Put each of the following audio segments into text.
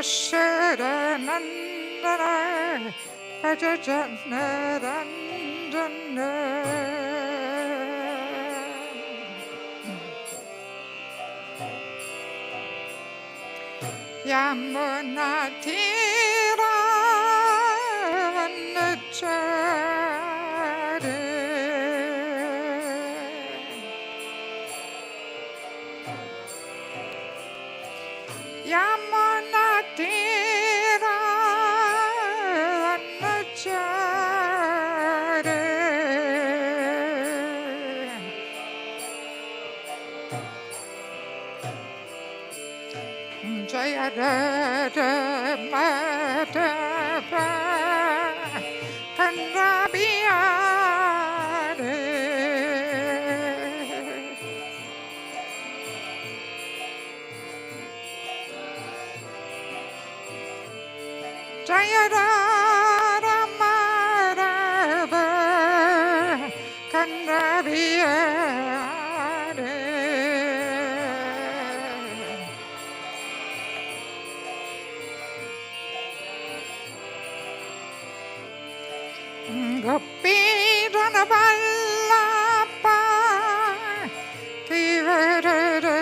Yasharanandana Pajajanarandana Yamunatira Vanachare Yamunatira Vanachare Jaya Rada Madhava Kandrabiyare Jaya Rada Madhava Kandrabiyare Gopidana Vallabha Kivarare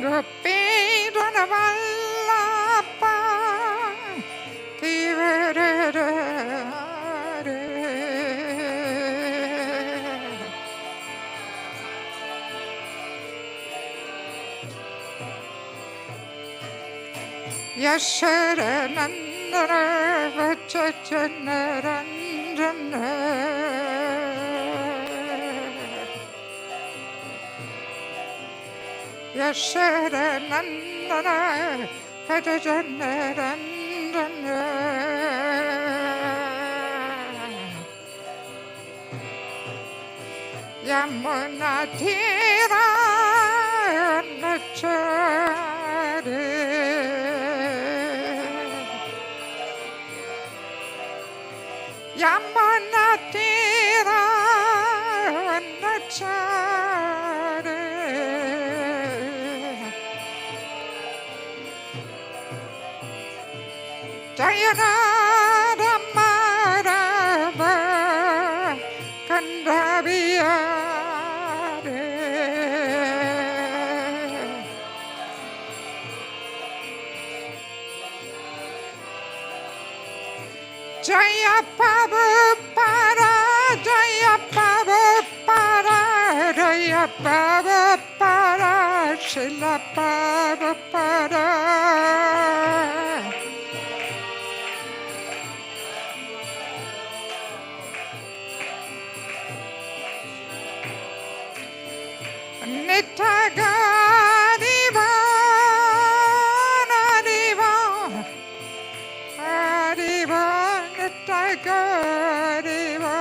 Gopidana Vallabha Kivarare Yasharanandana Vachajanarandana Yasharanandana Vachajanarandana Yamunatira Nachare Yamunatira Nachare Jayarada Madhava Kandrabiyare Jaya Prabhupada Jaya Prabhupada Jaya Prabhupada Srila Prabhupada Nitagariva Nadiva Adiva Nitagariva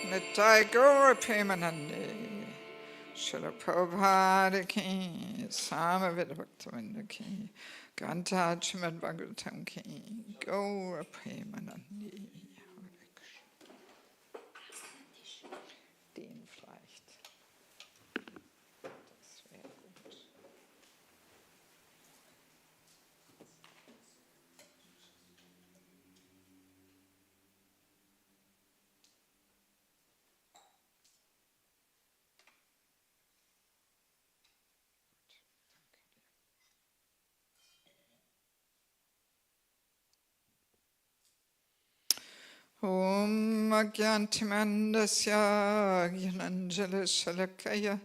Nitagora Premanandi Srila Prabhupada ki, Samavita Bhaktivinoda ki, Ganta Srimad Bhagavatam ki, Gaura Premanandi. Den vielleicht. Das wäre gut. Om Agyantimandasya Gyananjala Shalakaya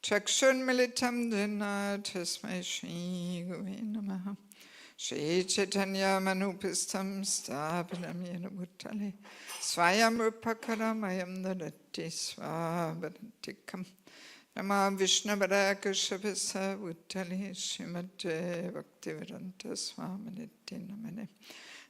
Chakshunmilitam Dina Tasmai Shri Gurave Namaha Shri Chaitanya Manupistam Sthapanam Yena Bhutale Swayam Rupakaramayam Dadati Swavadantikam Nama Vishnavaraka Shabasa Bhutale Srimate Bhaktivedanta Swaminiti Namane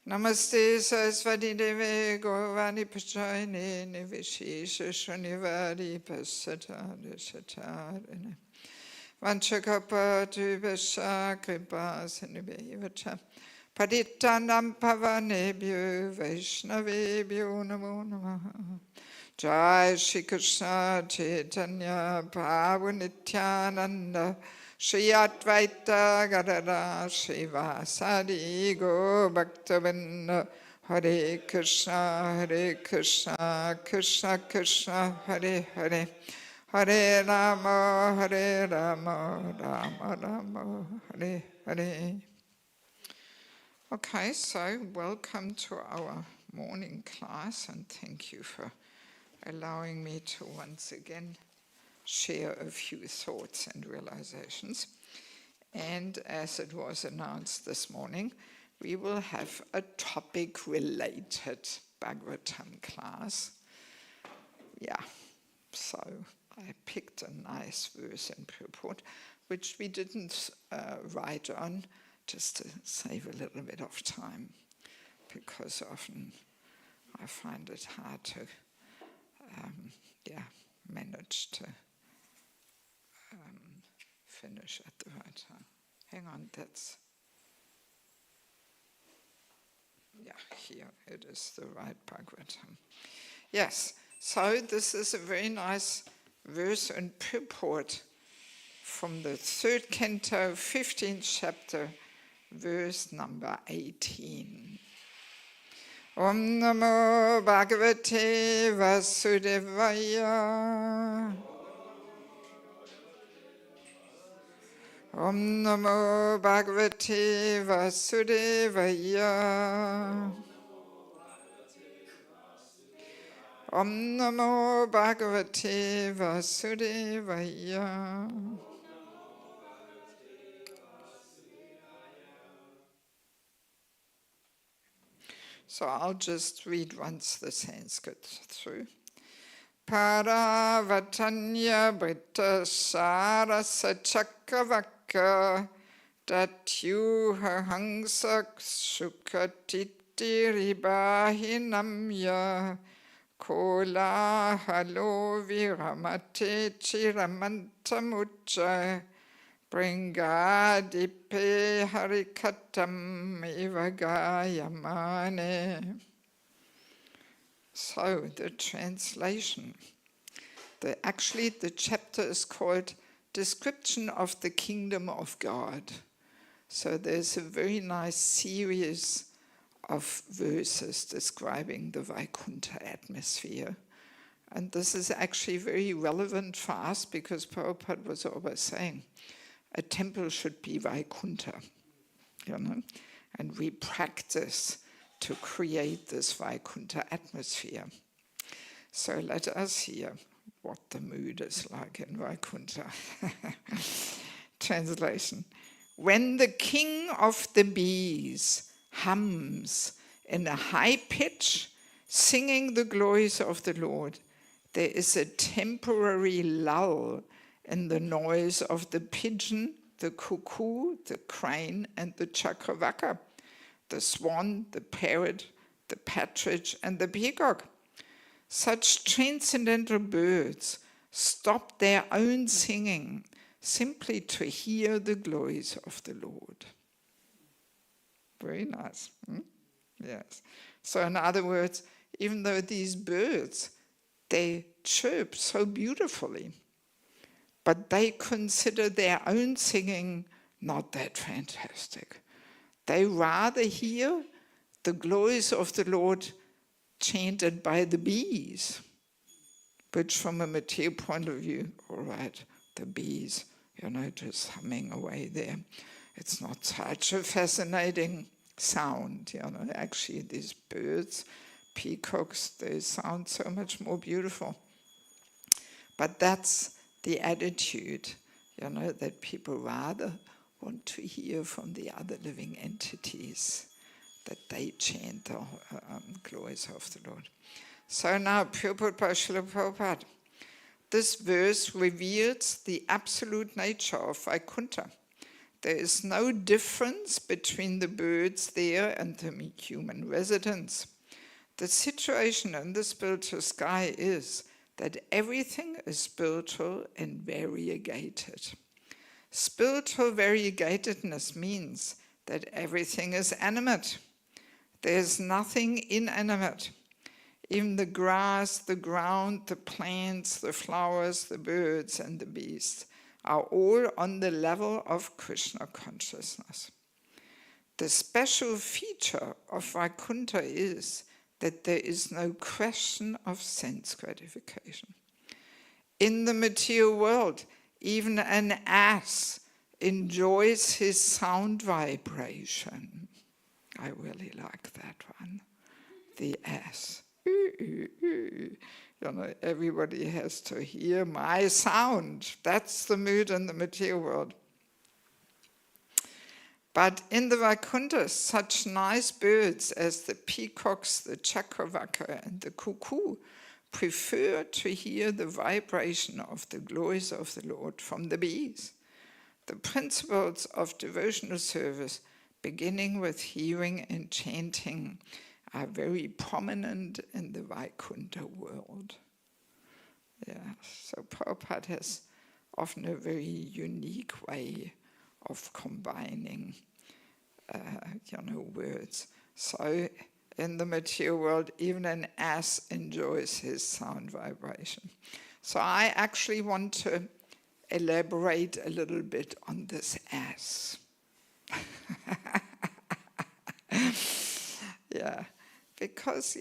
Namaste Saraswati Devi Gaurani Pachayani Nivishesha Shunivari Pasatari Satarine Vanchakapatu Vasha Kripa Sinibevacha Padittanam Pavanebhyo Vaishnavebhyo Namo Namaha Jai Shri Krishna Chaitanya Pavanityananda Shri Advaita Gadada Shri Vasadi Go Bhaktavinda Hare Krishna Krishna Krishna Hare Hare Hare Rama Rama Rama Hare Hare. Okay, so welcome to our morning class, and thank you for allowing me to once again share a few thoughts and realizations. And as it was announced this morning, we will have a topic-related Bhagavatam class. Yeah, so I picked a nice verse and purport, which we didn't write on, just to save a little bit of time, because often I find it hard to manage to finish at the right time. Hang on, here it is, the right Bhagavatam. Yes, so this is a very nice verse and purport from the 3rd canto, 15th chapter, verse number 18. Om Namo Bhagavate Vasudevaya. Om Namo Bhagavate Vasudevaya. Om Namo Bhagavate Vasudevaya. So I'll just read once the Sanskrit through. Paravatanya Brita Sarasa Chakravaka Datyuha Hangsa Sukatitiribahinamya Kola Halo Viramate Chiramantamucha Bringadipe Harikatam Ivagayamane. So the translation. Actually, the chapter is called Description of the Kingdom of God. So there's a very nice series of verses describing the Vaikuntha atmosphere. And this is actually very relevant for us, because Prabhupada was always saying, a temple should be Vaikuntha, and we practice to create this Vaikuntha atmosphere. So let us hear what the mood is like in Vaikuntha. Translation. When the king of the bees hums in a high pitch, singing the glories of the Lord, there is a temporary lull in the noise of the pigeon, the cuckoo, the crane, and the chakravaka, the swan, the parrot, the partridge, and the peacock. Such transcendental birds stop their own singing simply to hear the glories of the Lord. Very nice. Yes. So in other words, even though these birds, they chirp so beautifully, but they consider their own singing not that fantastic. They rather hear the glories of the Lord chanted by the bees, which from a material point of view, all right, the bees, just humming away there. It's not such a fascinating sound, Actually, these birds, peacocks, they sound so much more beautiful. But that's the attitude, that people rather want to hear from the other living entities, that they chant the glories of the Lord. So now, purport by Srila Prabhupada. This verse reveals the absolute nature of Vaikuntha, There is no difference between the birds there and the human residents. The situation in the spiritual sky is that everything is spiritual and variegated. Spiritual variegatedness means that everything is animate. There's nothing inanimate. Even the grass, the ground, the plants, the flowers, the birds, and the beasts are all on the level of Krishna consciousness. The special feature of Vaikuntha is that there is no question of sense gratification. In the material world, even an ass enjoys his sound vibration. I really like that one. The ass. You know, everybody has to hear my sound. That's the mood in the material world. But in the Vaikuntha, such nice birds as the peacocks, the chakravaka, and the cuckoo prefer to hear the vibration of the glories of the Lord from the bees. The principles of devotional service, beginning with hearing and chanting, are very prominent in the Vaikuntha world. Yeah, so Prabhupada has often a very unique way of combining, words. So in the material world, even an ass enjoys his sound vibration. So I actually want to elaborate a little bit on this ass. Yeah, because,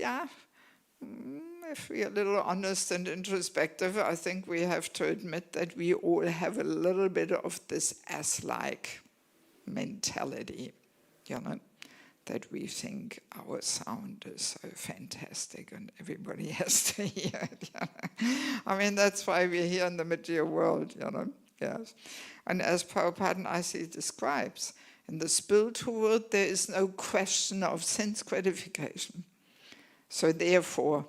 if we are a little honest and introspective, I think we have to admit that we all have a little bit of this ass-like mentality, that we think our sound is so fantastic and everybody has to hear it. I mean, that's why we're here in the material world, yes. And as Prabhupada Dasi describes, in the spiritual world there is no question of sense gratification. So therefore,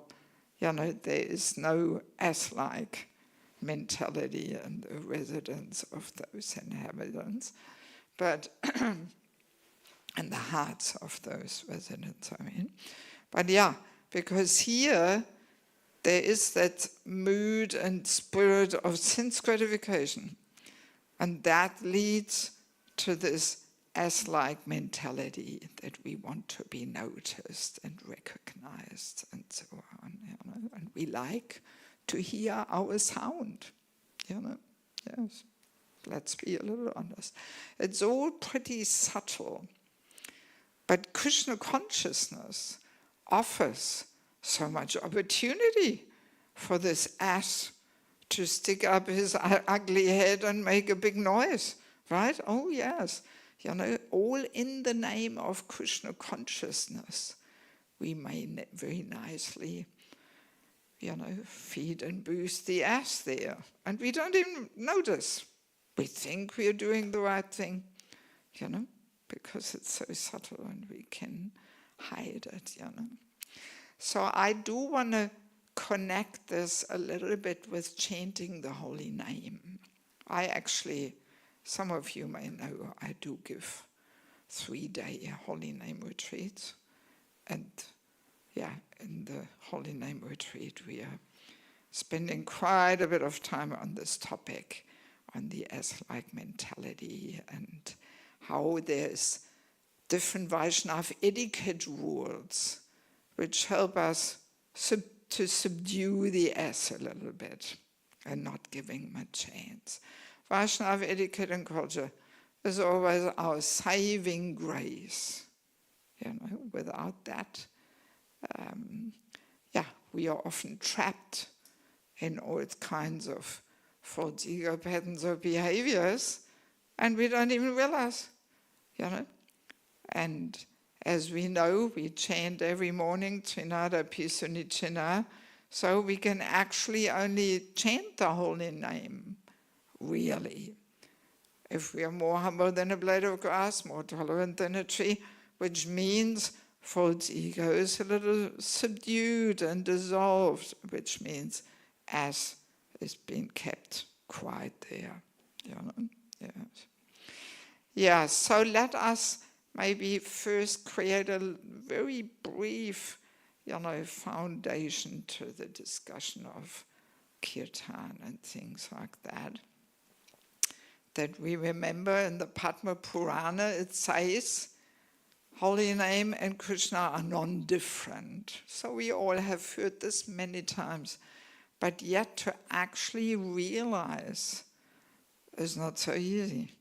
there is no ass-like mentality in the residents of those inhabitants, but and the hearts of those residents, But because here there is that mood and spirit of sense gratification, and that leads to this ass-like mentality that we want to be noticed and recognized and so on, and we like to hear our sound, yes. Let's be a little honest. It's all pretty subtle, but Krishna consciousness offers so much opportunity for this ass to stick up his ugly head and make a big noise, right? Oh yes. All in the name of Krishna consciousness, we may very nicely, feed and boost the ass there. And we don't even notice. We think we are doing the right thing, because it's so subtle and we can hide it, So I do want to connect this a little bit with chanting the holy name. Some of you may know I do give 3-day holy name retreats. And in the holy name retreat we are spending quite a bit of time on this topic, on the ass-like mentality and how there's different Vaishnava etiquette rules which help us to subdue the ass a little bit and not giving him a chance. Vaishnava etiquette and culture is always our saving grace. Without that, we are often trapped in all kinds of false ego patterns or behaviors, and we don't even realize, And as we know, we chant every morning, Trinada Pisunichina, so we can actually only chant the holy name, really. If we are more humble than a blade of grass, more tolerant than a tree, which means false ego is a little subdued and dissolved, which means as is being kept quiet there. Yes. Yeah, so let us maybe first create a very brief, foundation to the discussion of kirtan and things like that. That we remember in the Padma Purana it says, holy name and Krishna are non-different. So we all have heard this many times, but yet to actually realize is not so easy,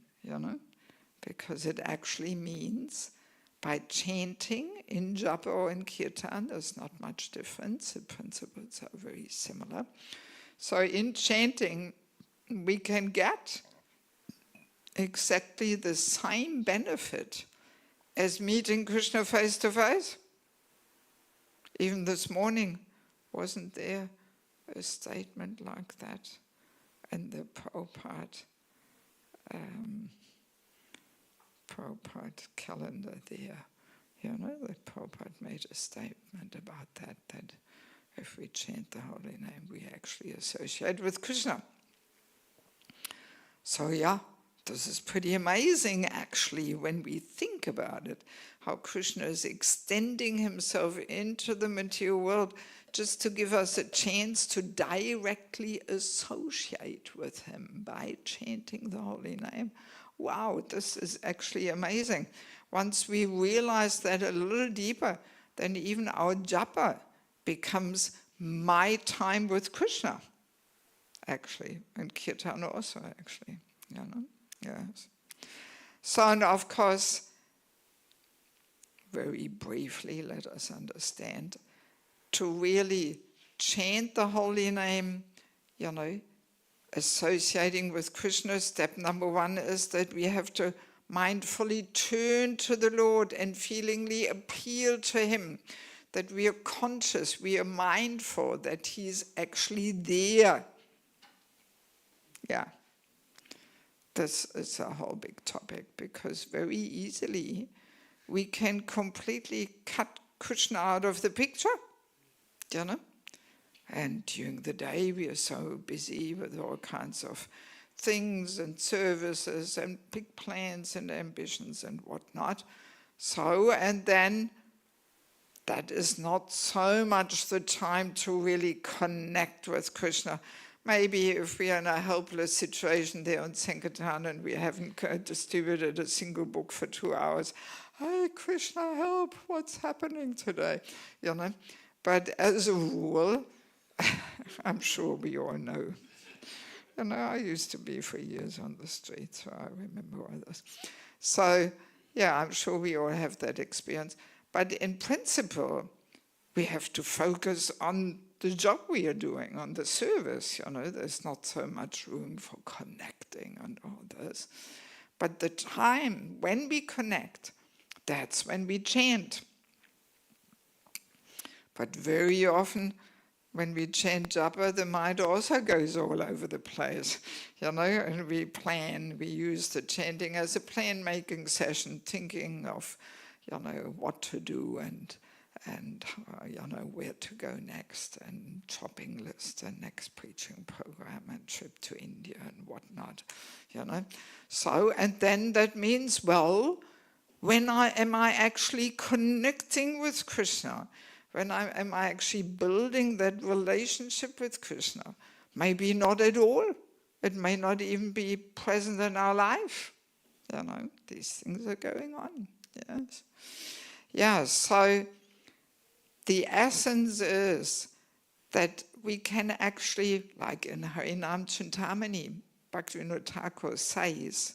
because it actually means by chanting in japa or in kirtan, there's not much difference. The principles are very similar. So in chanting, we can get exactly the same benefit as meeting Krishna face to face. Even this morning, wasn't there a statement like that in the Prabhupada calendar there? That Prabhupada made a statement about that if we chant the holy name, we actually associate with Krishna. So yeah, this is pretty amazing actually when we think about it, how Krishna is extending himself into the material world just to give us a chance to directly associate with him by chanting the holy name. Wow, this is actually amazing. Once we realize that a little deeper, then even our japa becomes my time with Krishna, actually, and kirtan also, actually, yes. So, and of course, very briefly, let us understand, to really chant the holy name, associating with Krishna, step number one is that we have to mindfully turn to the Lord and feelingly appeal to him, that we are conscious, we are mindful that he's actually there. Yeah. This is a whole big topic, because very easily we can completely cut Krishna out of the picture, And during the day we are so busy with all kinds of things and services and big plans and ambitions and whatnot. So, and then that is not so much the time to really connect with Krishna. Maybe if we are in a helpless situation there on Sankirtan and we haven't distributed a single book for 2 hours, hey Krishna, help, what's happening today? But as a rule, I'm sure we all know. I used to be for years on the street, so I remember all this. So, yeah, I'm sure we all have that experience. But in principle, we have to focus on the job we are doing, on the service. There's not so much room for connecting and all this. But the time when we connect, that's when we chant. But very often, when we chant japa, the mind also goes all over the place, and we plan, we use the chanting as a plan-making session, thinking of, what to do and where to go next, and shopping list, and next preaching program, and trip to India and whatnot, So, and then that means, well, when am I actually connecting with Krishna? When am I actually building that relationship with Krishna? Maybe not at all. It may not even be present in our life. These things are going on. Yes. Yeah, so the essence is that we can actually, like in Harinam Chintamani, Bhaktivinoda Thakur says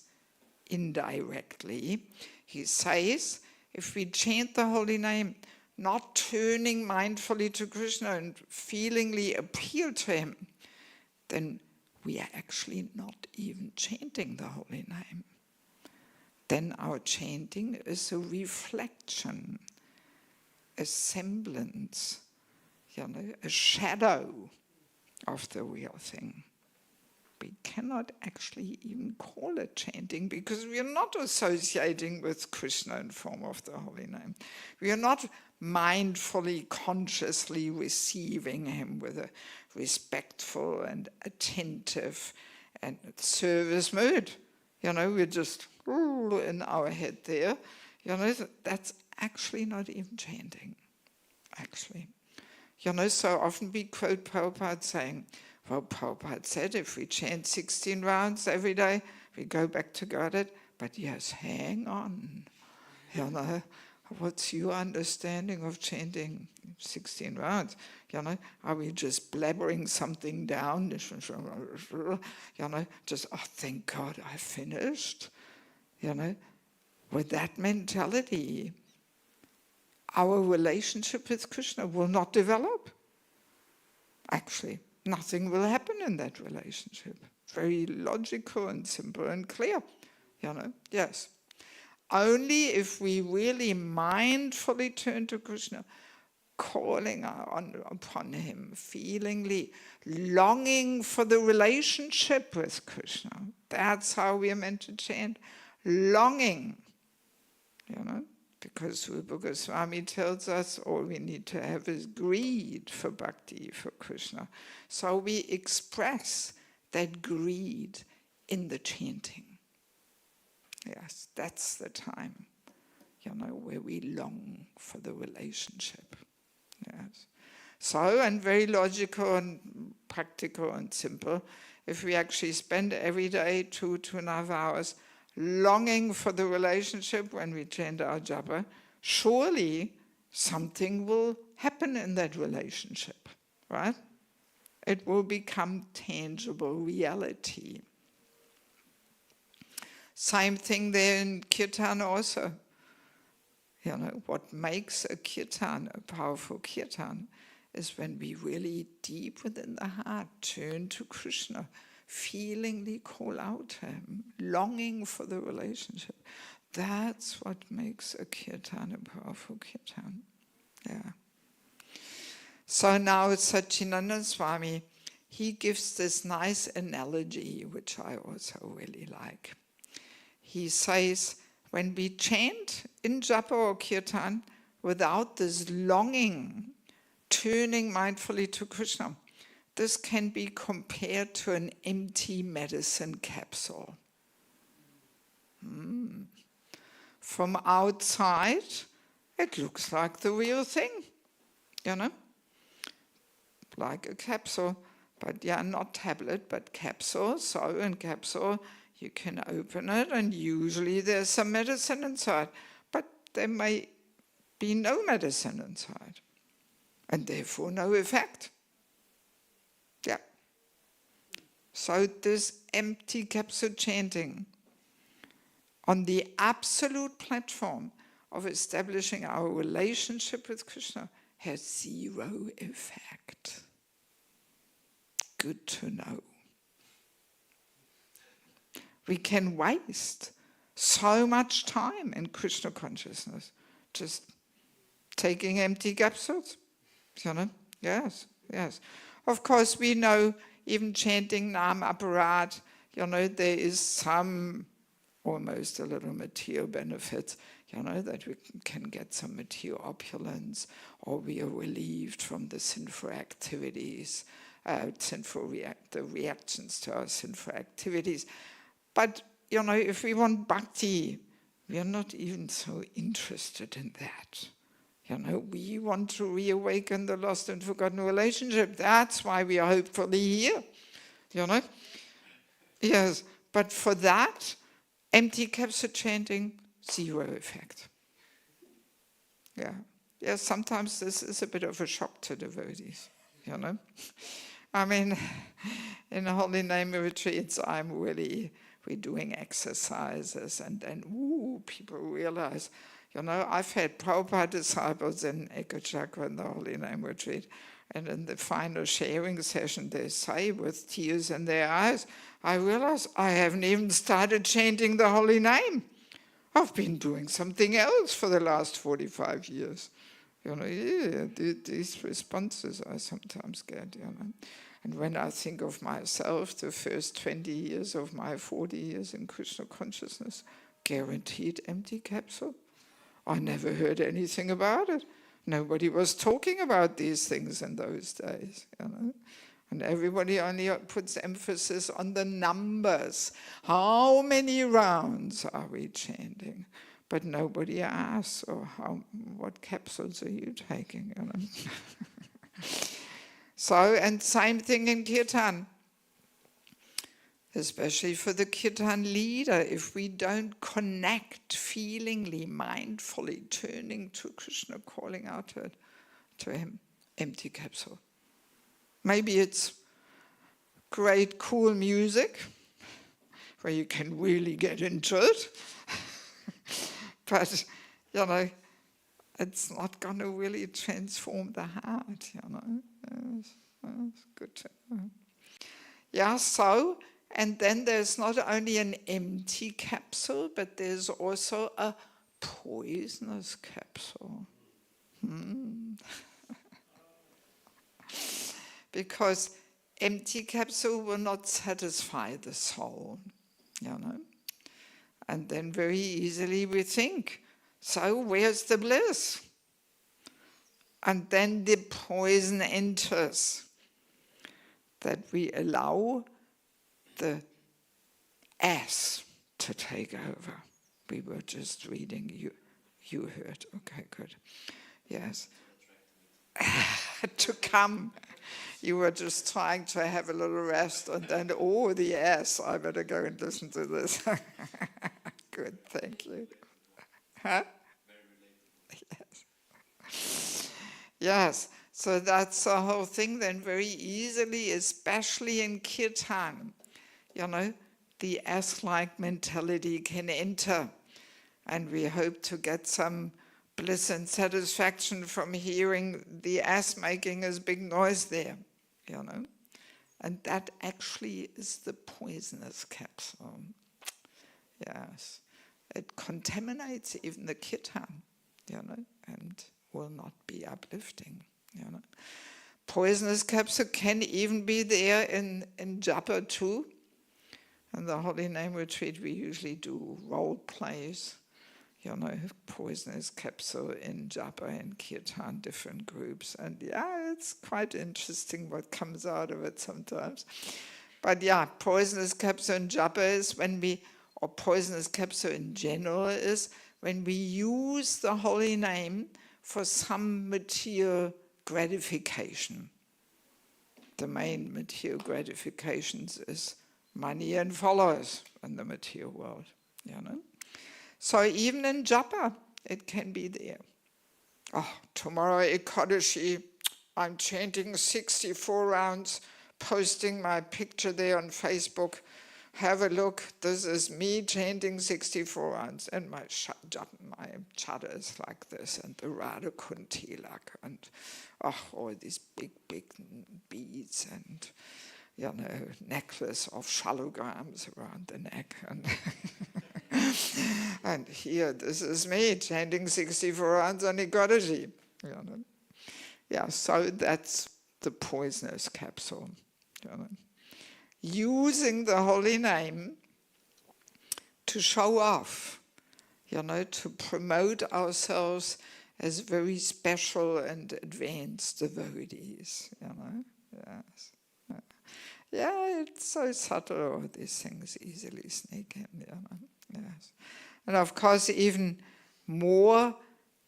indirectly, he says, if we chant the holy name, not turning mindfully to Krishna and feelingly appeal to him, then we are actually not even chanting the holy name. Then our chanting is a reflection, a semblance, a shadow of the real thing. We cannot actually even call it chanting, because we are not associating with Krishna in form of the holy name. We are not mindfully, consciously receiving him with a respectful and attentive and service mood. You know, we're just in our head there. You know, that's actually not even chanting, actually. You know, so often we quote Prabhupada saying, well, Prabhupada said if we chant 16 rounds every day, we go back to Godhead. But yes, hang on. You know, what's your understanding of chanting 16 rounds? You know, are we just blabbering something down? You know, just, oh, thank God I finished. You know, with that mentality, our relationship with Krishna will not develop. Actually, nothing will happen in that relationship. Very logical and simple and clear, you know, yes. Only if we really mindfully turn to Krishna, calling upon him, feelingly, longing for the relationship with Krishna. That's how we are meant to chant, longing, you know. Because Rupa Goswami tells us all we need to have is greed for bhakti, for Krishna. So we express that greed in the chanting. Yes, that's the time, you know, where we long for the relationship. Yes. So, and very logical and practical and simple, if we actually spend every day 2.5 hours longing for the relationship when we chant our japa, surely something will happen in that relationship, right? It will become tangible reality. Same thing there in kirtan also. You know, what makes a kirtan a powerful kirtan is when we really deep within the heart turn to Krishna, feelingly call out to him, longing for the relationship. That's what makes a kirtan a powerful kirtan. Yeah. So now Satchidananda Swami, he gives this nice analogy, which I also really like. He says, when we chant in japa or kirtan without this longing, turning mindfully to Krishna, this can be compared to an empty medicine capsule. From outside, it looks like the real thing, you know, like a capsule, but yeah, not tablet, but capsule. So in capsule, you can open it, and usually there's some medicine inside, but there may be no medicine inside, and therefore no effect. Yeah. So this empty capsule chanting on the absolute platform of establishing our relationship with Krishna has zero effect. Good to know. We can waste so much time in Krishna consciousness, just taking empty capsules, you know? Yes, yes. Of course, we know even chanting Nam Aparat, you know, there is some almost a little material benefit, you know, that we can get some material opulence, or we are relieved from the sinful activities, the reactions to our sinful activities. But, you know, if we want bhakti, we are not even so interested in that. You know, we want to reawaken the lost and forgotten relationship. That's why we are hopefully here, you know. Yes, but for that, empty capsule chanting, zero effect. Yeah. Yeah, sometimes this is a bit of a shock to devotees, you know. I mean, in Holy Name retreats, we're doing exercises, and then, people realize, you know, I've had Prabhupada disciples in Ekachakra in the Holy Name retreat, and in the final sharing session, they say with tears in their eyes, I realize I haven't even started chanting the Holy Name. I've been doing something else for the last 45 years. You know, yeah, these responses I sometimes get, you know. And when I think of myself, the first 20 years of my 40 years in Krishna consciousness, guaranteed empty capsule. I never heard anything about it. Nobody was talking about these things in those days, you know. And everybody only puts emphasis on the numbers. How many rounds are we chanting? But nobody asks, or what capsules are you taking? You know? So, and same thing in kirtan. Especially for the kirtan leader, if we don't connect feelingly, mindfully, turning to Krishna, calling out to him, empty capsule. Maybe it's great, cool music, where you can really get into it. But, you know, it's not going to really transform the heart, you know. It's good to know. Yeah, so, and then there's not only an empty capsule, but there's also a poisonous capsule. Because empty capsule will not satisfy the soul, you know. And then very easily we think, so where's the bliss? And then the poison enters, that we allow the ass to take over. We were just reading, you heard, okay, good. Yes. To come. You were just trying to have a little rest, and then, oh, the ass, I better go and listen to this. Good, thank you. Huh? Yes. Yes, so that's the whole thing then, very easily, especially in kirtan, you know, the ass-like mentality can enter, and we hope to get some bliss and satisfaction from hearing the ass making his big noise there, you know. And that actually is the poisonous capsule. Yes. It contaminates even the kirtan, you know, and will not be uplifting, you know. Poisonous capsule can even be there in japa too. In the Holy Name Retreat we usually do role plays, you know, poisonous capsule in japa and kirtan, different groups. And yeah, it's quite interesting what comes out of it sometimes. But yeah, poisonous capsule in japa is when we, or poisonous capsule in general is when we use the holy name for some material gratification. The main material gratifications is money and followers in the material world, you know. So even in japa, it can be there. Oh, tomorrow Ekadashi, I'm chanting 64 rounds, posting my picture there on Facebook. Have a look, this is me chanting 64 rounds, and my chada is like this, and the Radha Kuntilak, and all these big beads, and you know, necklace of shalograms around the neck, and and here, this is me chanting 64 rounds on Ekadashi, you know. Yeah, so that's the poisonous capsule, you know. Using the holy name to show off, you know, to promote ourselves as very special and advanced devotees, you know. Yes. Yeah, it's so subtle, all these things easily sneak in, you know. Yes. And of course, even more,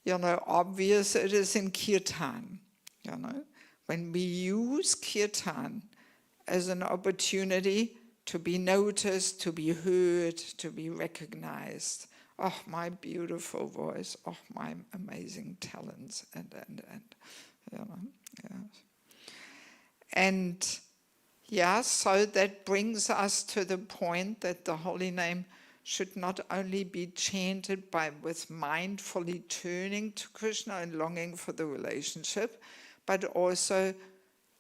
you know, obvious it is in kirtan, you know. When we use kirtan as an opportunity to be noticed, to be heard, to be recognized. Oh, my beautiful voice. Oh, my amazing talents. And you know, yes. And yeah, so that brings us to the point that the holy name should not only be chanted with mindfully turning to Krishna and longing for the relationship, but also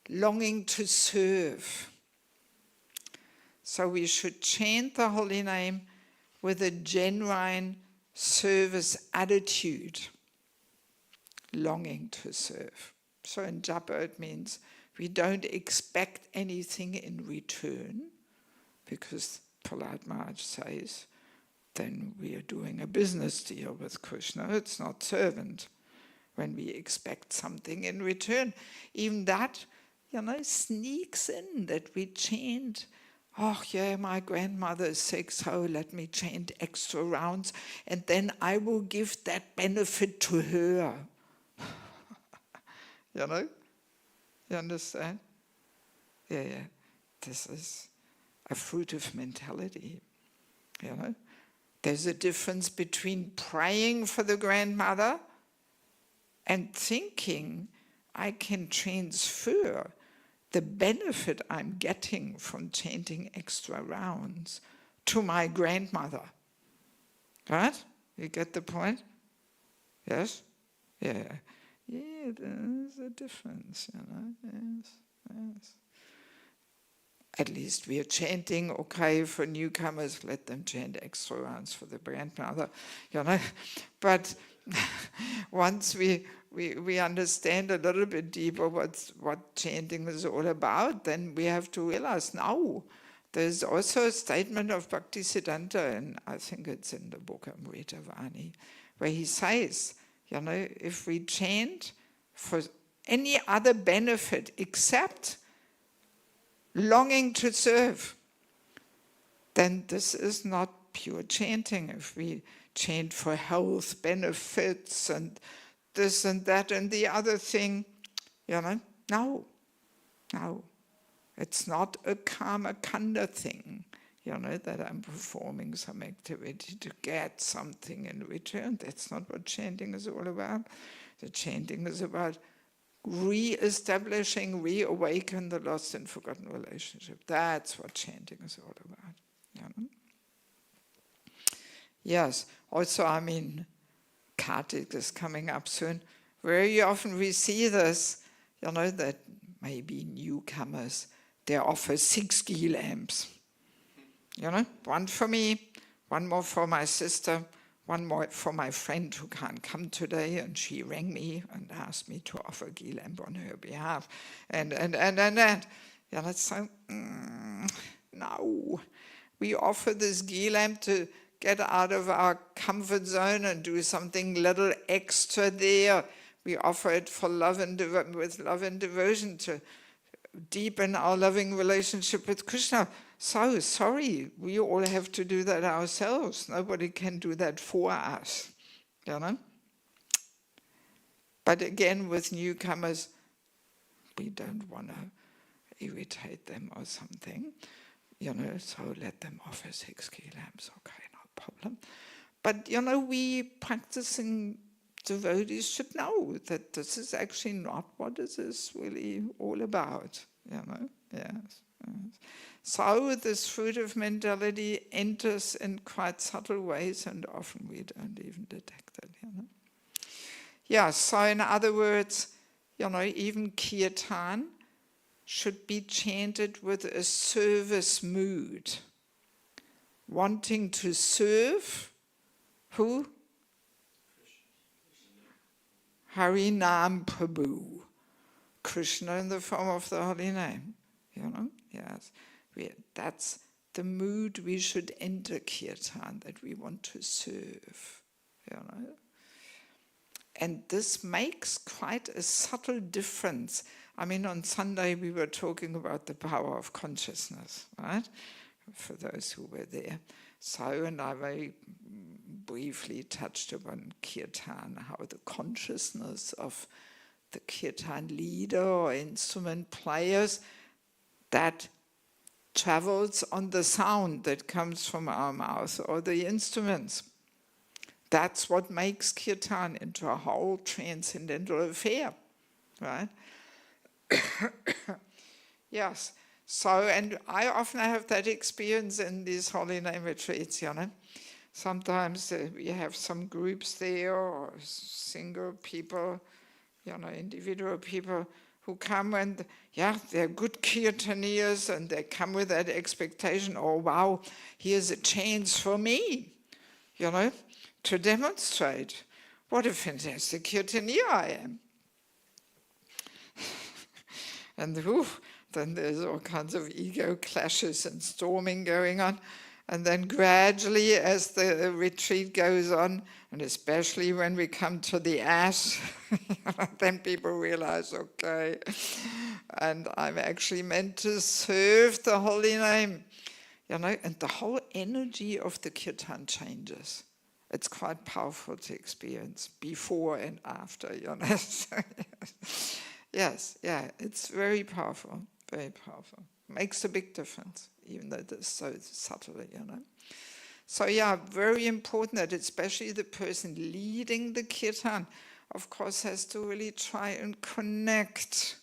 longing to serve. So we should chant the holy name with a genuine service attitude, longing to serve. So in japa it means we don't expect anything in return, because Prahlad Maharaj says, then we are doing a business deal with Krishna, it's not servant. When we expect something in return, even that, sneaks in that we chant, oh yeah, my grandmother is sick, so let me chant extra rounds, and then I will give that benefit to her. You understand? Yeah. This is a fruitive mentality. There's a difference between praying for the grandmother and thinking I can transfer the benefit I'm getting from chanting extra rounds to my grandmother. Right? You get the point? Yes? Yeah. Yeah, there's a difference, Yes. At least we are chanting, okay, for newcomers, let them chant extra rounds for the grandmother, But once we understand a little bit deeper what chanting is all about, then we have to realize now there's also a statement of Bhaktisiddhanta, and I think it's in the book Amritavani, where he says, if we chant for any other benefit except longing to serve, then this is not pure chanting. If we chant for health benefits and this and that and the other thing, no. It's not a karma kanda thing, that I'm performing some activity to get something in return. That's not what chanting is all about. The chanting is about re-establishing, reawaken the lost and forgotten relationship. That's what chanting is all about. Yes, also, Kartik is coming up soon. Very often we see this, that maybe newcomers, they offer 6 ghee lamps. One for me, one more for my sister, one more for my friend who can't come today, and she rang me and asked me to offer ghee lamp on her behalf. And. That's so, no. We offer this ghee lamp to get out of our comfort zone and do something little extra there. We offer it for love and with love and devotion to deepen our loving relationship with Krishna. So sorry, we all have to do that ourselves. Nobody can do that for us. But again, with newcomers, we don't want to irritate them or something. So let them offer 6 ghee lamps. Okay, no problem. But we practicing devotees should know that this is actually not what this is really all about. Yes. So this fruitive mentality enters in quite subtle ways, and often we don't even detect it. Yeah. So in other words, even kirtan should be chanted with a service mood, wanting to serve who? Harinam Prabhu, Krishna in the form of the holy name. Yes, that's the mood we should enter kirtan, that we want to serve. And this makes quite a subtle difference. On Sunday we were talking about the power of consciousness, right? For those who were there. So, and I very briefly touched upon kirtan, how the consciousness of the kirtan leader or instrument players that travels on the sound that comes from our mouth or the instruments. That's what makes kirtan into a whole transcendental affair, right? Yes. So, and I often have that experience in these holy name retreats, Sometimes we have some groups there, or single people, individual people who come and, they're good kirtaniers, and they come with that expectation, oh wow, here's a chance for me, to demonstrate what a fantastic kirtanier I am. And then there's all kinds of ego clashes and storming going on. And then gradually, as the retreat goes on, and especially when we come to the ash, then people realize, okay, and I'm actually meant to serve the holy name, you know, and the whole energy of the kirtan changes. It's quite powerful to experience before and after, you know. Yes, yeah, it's very powerful, very powerful. Makes a big difference, even though it's so subtle, you know. So yeah, very important that especially the person leading the kirtan, of course, has to really try and connect,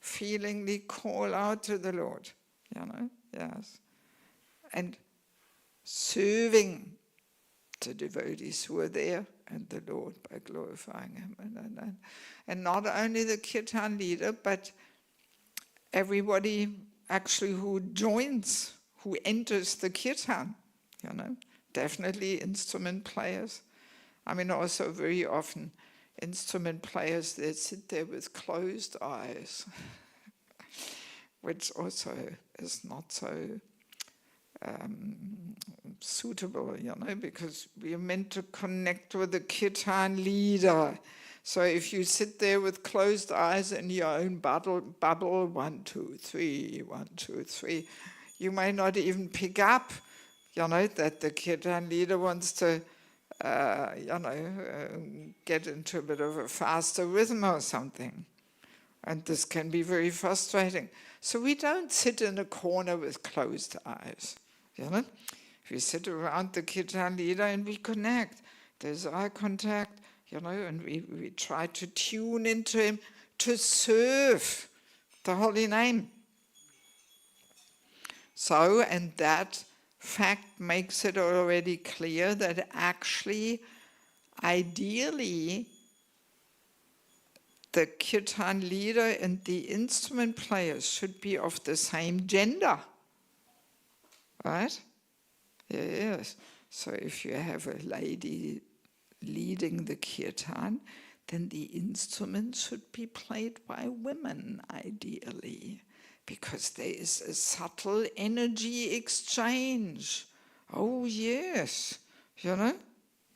feelingly call out to the Lord, you know, yes. And serving the devotees who are there and the Lord by glorifying him. And not only the kirtan leader, but everybody actually who joins, who enters the kirtan, you know, definitely instrument players. I mean, also very often instrument players, they sit there with closed eyes, which also is not so suitable, you know, because we are meant to connect with the kirtan leader. So if you sit there with closed eyes in your own bubble, 1, 2, 3, 1, 2, 3, you may not even pick up, you know, that the kirtan leader wants to, you know, get into a bit of a faster rhythm or something. And this can be very frustrating. So we don't sit in a corner with closed eyes, you know. We sit around the kirtan leader and we connect. There's eye contact, you know, and we try to tune into him to serve the holy name. So, and that fact makes it already clear that actually, ideally, the kirtan leader and the instrument players should be of the same gender, right? Yes. So if you have a lady leading the kirtan, then the instruments should be played by women, ideally, because there is a subtle energy exchange. Oh, yes. You know,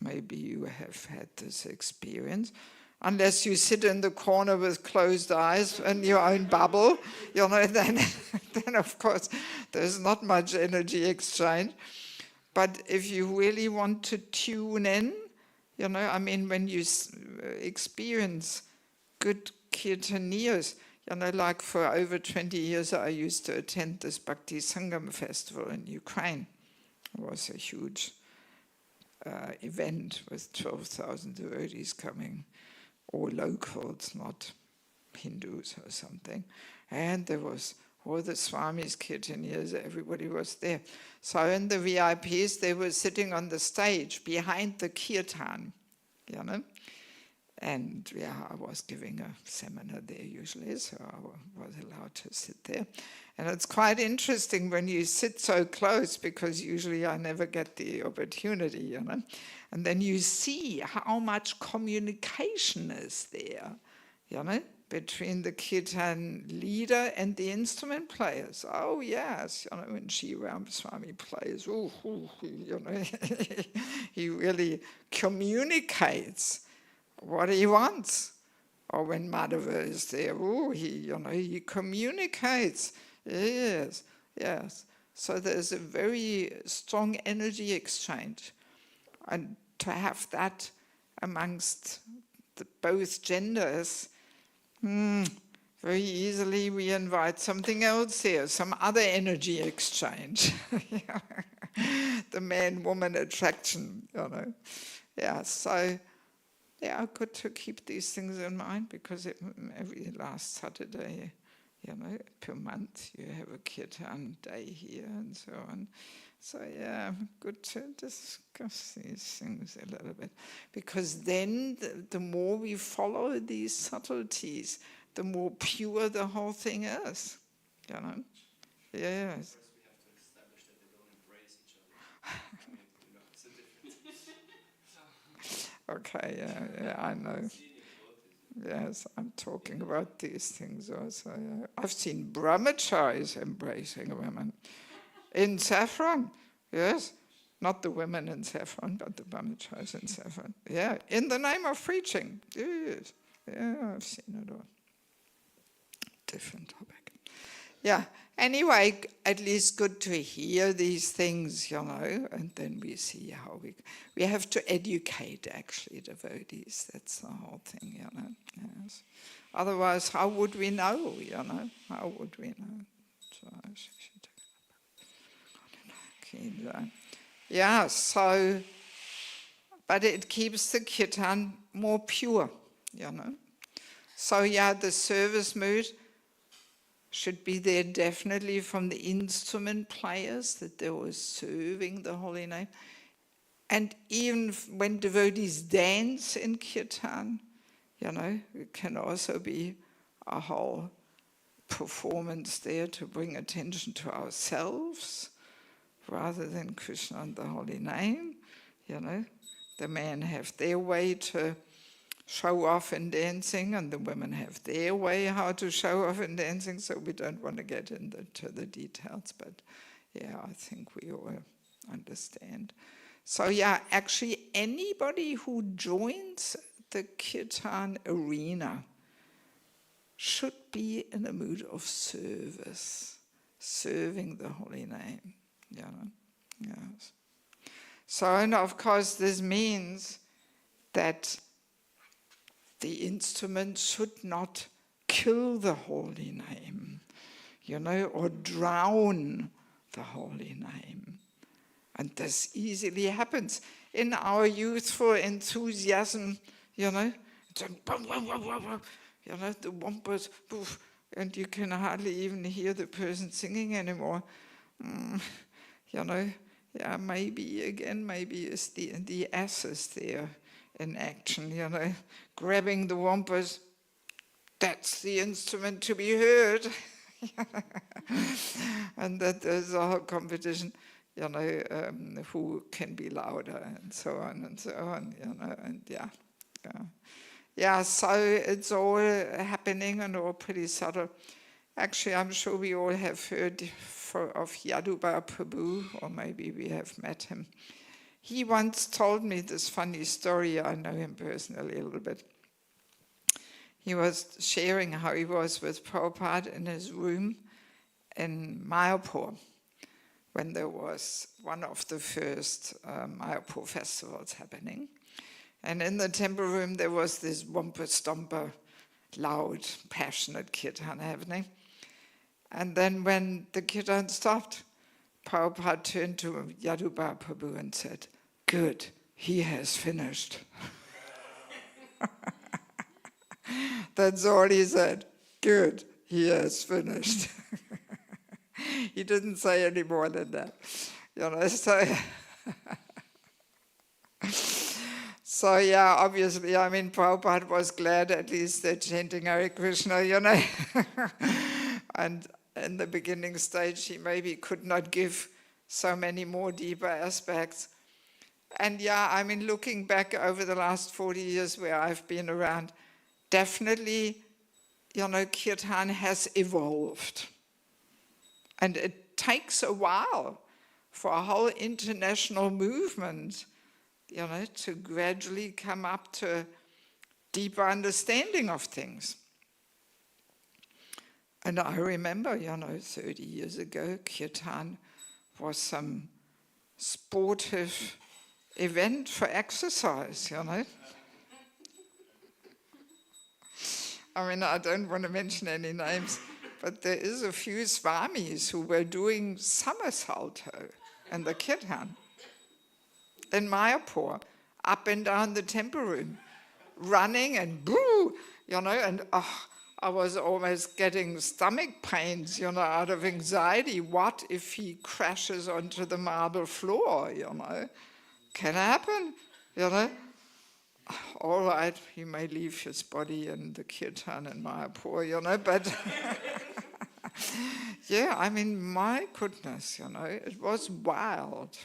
maybe you have had this experience. Unless you sit in the corner with closed eyes in your own bubble, you know, then of course there's not much energy exchange. But if you really want to tune in, you know, I mean, when you experience good kirtaniers, you know, like for over 20 years I used to attend this Bhakti Sangam festival in Ukraine. It was a huge event with 12,000 devotees coming, all locals, not Hindus or something. And there was all the Swamis, kirtaniers, everybody was there. So in the VIPs, they were sitting on the stage behind the kirtan, you know. And yeah, I was giving a seminar there usually, so I was allowed to sit there. And it's quite interesting when you sit so close, because usually I never get the opportunity, you know. And then you see how much communication is there, you know, between the kirtan leader and the instrument players. Oh yes, you know, when Sri Ram Swami plays, you know, he really communicates what he wants. Or when Madhava is there, he communicates. Yes, yes. So there's a very strong energy exchange. And to have that amongst both genders, very easily we invite something else here, some other energy exchange. The man-woman attraction, you know. Yeah, so, yeah, good to keep these things in mind, because every last Saturday, you know, per month you have a kirtan day here and so on. So yeah, good to discuss these things a little bit, because then the more we follow these subtleties, the more pure the whole thing is, you know. Yes. First we have to establish that they don't embrace each other. I mean, you know, it's a different. Okay, yeah, I know. Yes, I'm talking about these things also. Yeah. I've seen brahmacharis embracing women in saffron, yes. Not the women in saffron, but the brahmacharis in saffron. Yeah, in the name of preaching. Yes. Yeah, I've seen it all. different topic. Yeah, anyway, at least good to hear these things, and then we see how we have to educate, actually, devotees. That's the whole thing, Yes. Otherwise, how would we know, How would we know? Yeah, so, but it keeps the kirtan more pure, So yeah, the service mood should be there definitely from the instrument players, that they were serving the holy name. And even when devotees dance in kirtan, it can also be a whole performance there to bring attention to ourselves rather than Krishna and the holy name. The men have their way to show off in dancing, and the women have their way how to show off in dancing, so we don't want to get into the details, but yeah, I think we all understand. So yeah, actually anybody who joins the kirtan arena should be in a mood of service, serving the holy name, Yes. So, and of course this means that the instrument should not kill the holy name, or drown the holy name. And this easily happens. In our youthful enthusiasm, it's the wampus, and you can hardly even hear the person singing anymore. Yeah, maybe it's the asses there in action, grabbing the wampus. That's the instrument to be heard. And that there's a whole competition, who can be louder and so on, and yeah. Yeah, so it's all happening and all pretty subtle. Actually, I'm sure we all have heard of Yadubar Prabhu, or maybe we have met him. He once told me this funny story. I know him personally a little bit. He was sharing how he was with Prabhupada in his room in Mayapur when there was one of the first Mayapur festivals happening. And in the temple room there was this wumper-stomper, loud, passionate kirtan happening. And then when the kirtan stopped, Prabhupada turned to Yadubar Prabhu and said, "Good, he has finished." That's all he said. Good, he has finished. He didn't say any more than that. So yeah, obviously, Prabhupada was glad at least they're chanting Hare Krishna, And in the beginning stage, he maybe could not give so many more deeper aspects. And yeah, looking back over the last 40 years where I've been around, definitely, kirtan has evolved. And it takes a while for a whole international movement, to gradually come up to deeper understanding of things. And I remember, 30 years ago, kirtan was some sportive event for exercise, I don't want to mention any names, but there is a few swamis who were doing somersaulto in the kirtan in Mayapur, up and down the temple room, running and boo, and I was almost getting stomach pains, out of anxiety. What if he crashes onto the marble floor, Can happen, All right, he may leave his body in the kirtan in Mayapur, but yeah, my goodness, it was wild.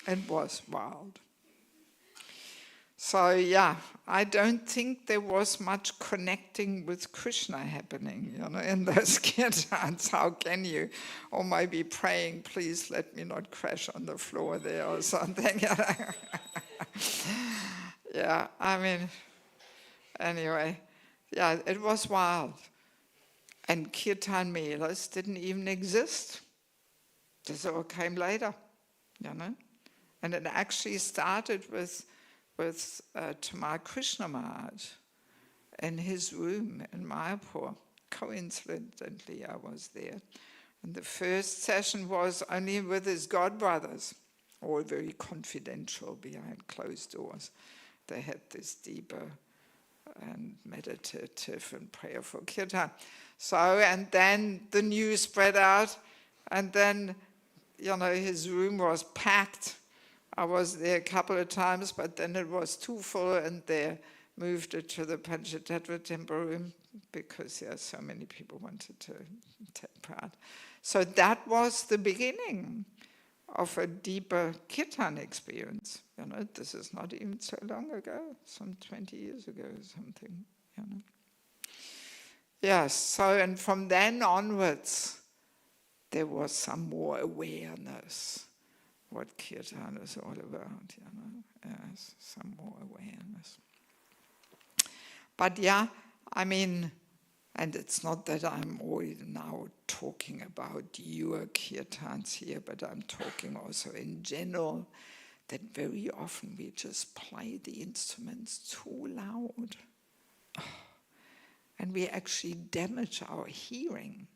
It was wild. So yeah, I don't think there was much connecting with Krishna happening, in those kirtans. How can you? Or maybe praying, please let me not crash on the floor there or something. Yeah, anyway, yeah, it was wild. And kirtan melas didn't even exist. This all came later, you know. And it actually started with Tamar Krishna Maharaj in his room in Mayapur. Coincidentally, I was there. And the first session was only with his godbrothers, all very confidential behind closed doors. They had this deeper and meditative and prayerful kirtan. So, and then the news spread out, and then, you know, his room was packed. I was there a couple of times, but then it was too full, and they moved it to the Panchatattva temple room because so many people wanted to take part. So that was the beginning of a deeper kirtan experience. You know, this is not even so long ago, some 20 years ago or something, you know. Yes, so, and from then onwards, there was some more awareness what kirtan is all about, you know. Yes, some more awareness. But yeah, I mean, and it's not that I'm always now talking about your kirtans here, but I'm talking also in general that very often we just play the instruments too loud. And we actually damage our hearing.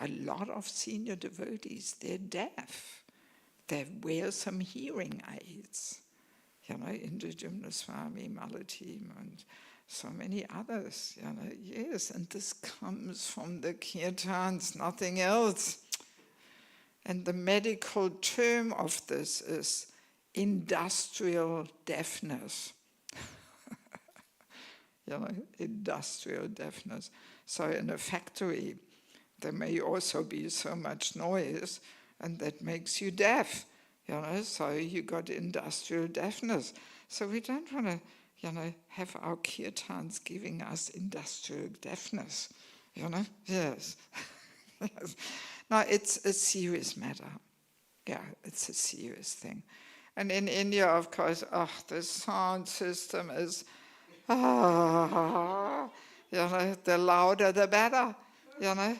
A lot of senior devotees, they're deaf. They wear some hearing aids. You know, Indra Swami, Malateem, and so many others, you know, yes, and this comes from the kirtans, nothing else. And the medical term of this is industrial deafness. You know, industrial deafness. So in a factory, there may also be so much noise, and that makes you deaf. You know, so you got industrial deafness. So we don't want to, you know, have our kirtans giving us industrial deafness. You know, yes. Yes. No, it's a serious matter. Yeah, it's a serious thing. And in India, of course, the sound system is, you know, the louder the better, you know.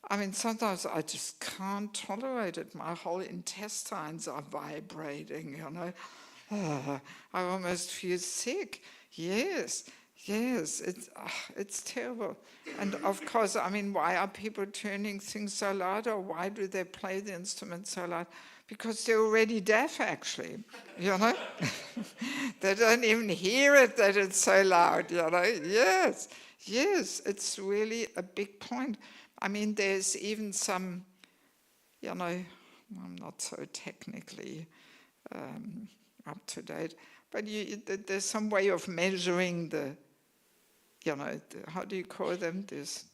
I mean, sometimes I just can't tolerate it. My whole intestines are vibrating, you know. I almost feel sick. Yes, it's terrible. And of course, I mean, why are people turning things so loud, or why do they play the instrument so loud? Because they're already deaf, actually, you know. They don't even hear it that it's so loud, you know. Yes, it's really a big point. I mean, there's even some, you know, I'm not so technically up to date, but there's some way of measuring the, you know, how do you call them? These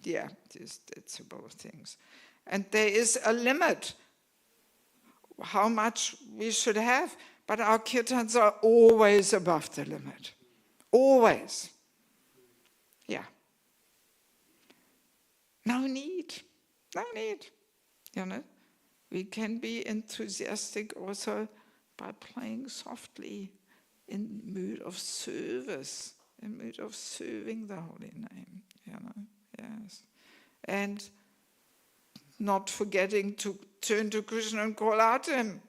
decibel things. And there is a limit how much we should have, but our kirtans are always above the limit. Always. Yeah. No need, you know. We can be enthusiastic also by playing softly in mood of service, in mood of serving the holy name, you know, yes. And not forgetting to turn to Krishna and call out to him,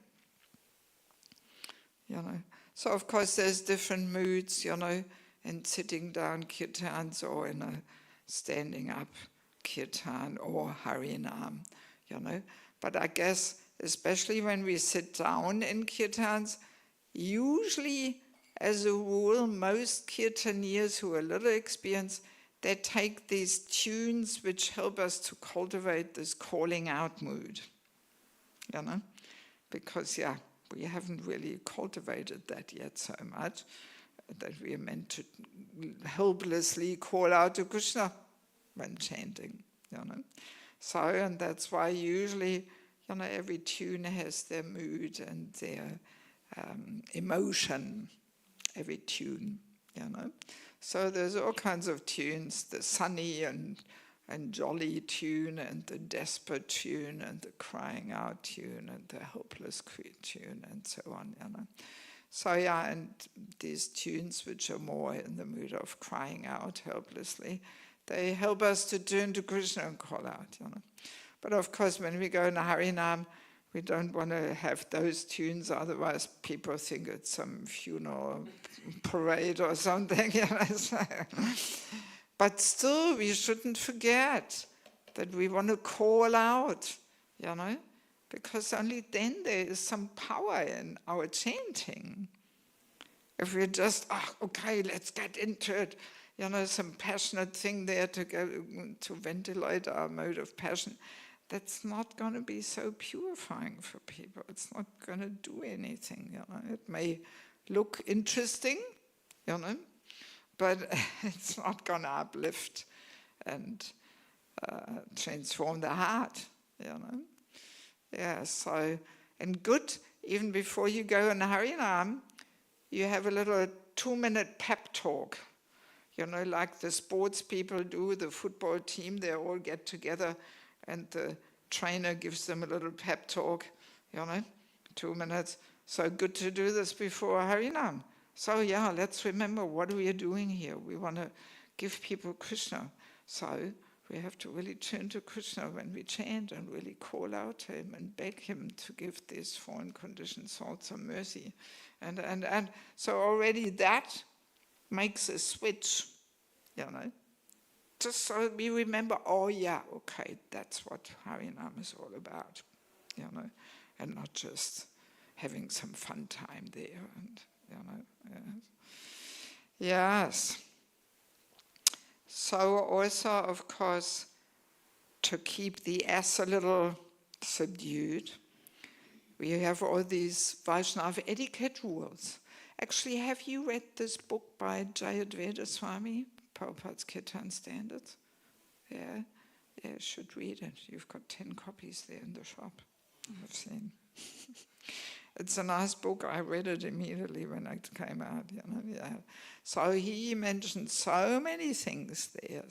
you know. So of course there's different moods, you know, in sitting down kirtans or in a standing up kirtan or harinam, you know. But I guess especially when we sit down in kirtans, usually as a rule most kirtaniers who are a little experienced, they take these tunes which help us to cultivate this calling out mood, you know, because we haven't really cultivated that yet so much, that we are meant to helplessly call out to Krishna when chanting, you know. So, and that's why usually, you know, every tune has their mood and their emotion, every tune, you know. So there's all kinds of tunes, the sunny and jolly tune, and the desperate tune, and the crying out tune, and the helpless tune, and so on, you know. So and these tunes which are more in the mood of crying out helplessly, They help us to turn to Krishna and call out, But of course, when we go in Harinam, we don't want to have those tunes, otherwise people think it's some funeral parade or something. But still, we shouldn't forget that we want to call out, because only then there is some power in our chanting. If we're just, okay, let's get into it, some passionate thing there to go to ventilate our mode of passion, that's not going to be so purifying for people. It's not going to do anything. It may look interesting, but it's not going to uplift and transform the heart. Yeah. So, and good. Even before you go in Harinam, you have a little 2-minute pep talk. Like the sports people do, the football team, they all get together and the trainer gives them a little pep talk, 2 minutes. So good to do this before Harinam. So yeah, let's remember what we are doing here. We want to give people Krishna. So we have to really turn to Krishna when we chant and really call out to him and beg him to give these fallen conditioned souls some mercy. And so already that makes a switch, Just so we remember, okay, that's what Harinam is all about, and not just having some fun time there. And, yes. So also, of course, to keep the ass a little subdued, we have all these Vaishnava etiquette rules. Actually, have you read this book by Jayadvaita Swami, Prabhupada's Kirtan Standards? Yeah, you should read it. You've got 10 copies there in the shop, I've seen. It's a nice book. I read it immediately when it came out. So he mentioned so many things there,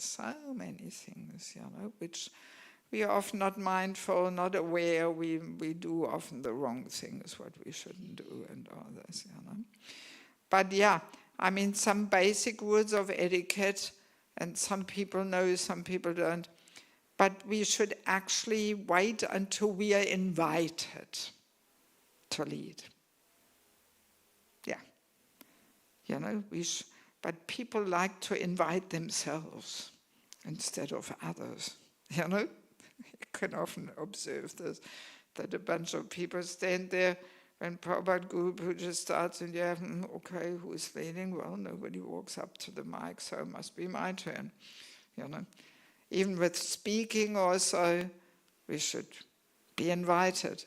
which we are often not mindful, not aware. We do often the wrong things, what we shouldn't do, and all this. But some basic rules of etiquette, and some people know, some people don't. But we should actually wait until we are invited to lead. But people like to invite themselves instead of others. You can often observe this, that a bunch of people stand there when Prabhupada Guru Puja starts, and okay, who is leading? Well, nobody walks up to the mic, so it must be my turn. Even with speaking also, we should be invited.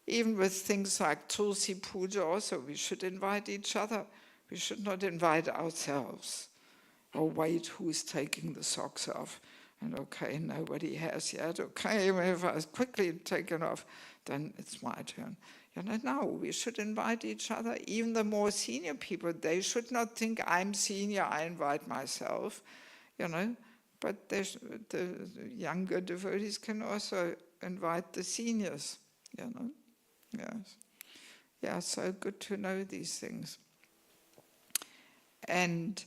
Even with things like Tulsi Puja also, we should invite each other. We should not invite ourselves. Or wait, who's taking the socks off? And okay, nobody has yet. Okay, if I've quickly taken off, then it's my turn. No, we should invite each other. Even the more senior people, they should not think I'm senior, I invite myself. But the younger devotees can also invite the seniors. Yes. Yeah, so good to know these things. And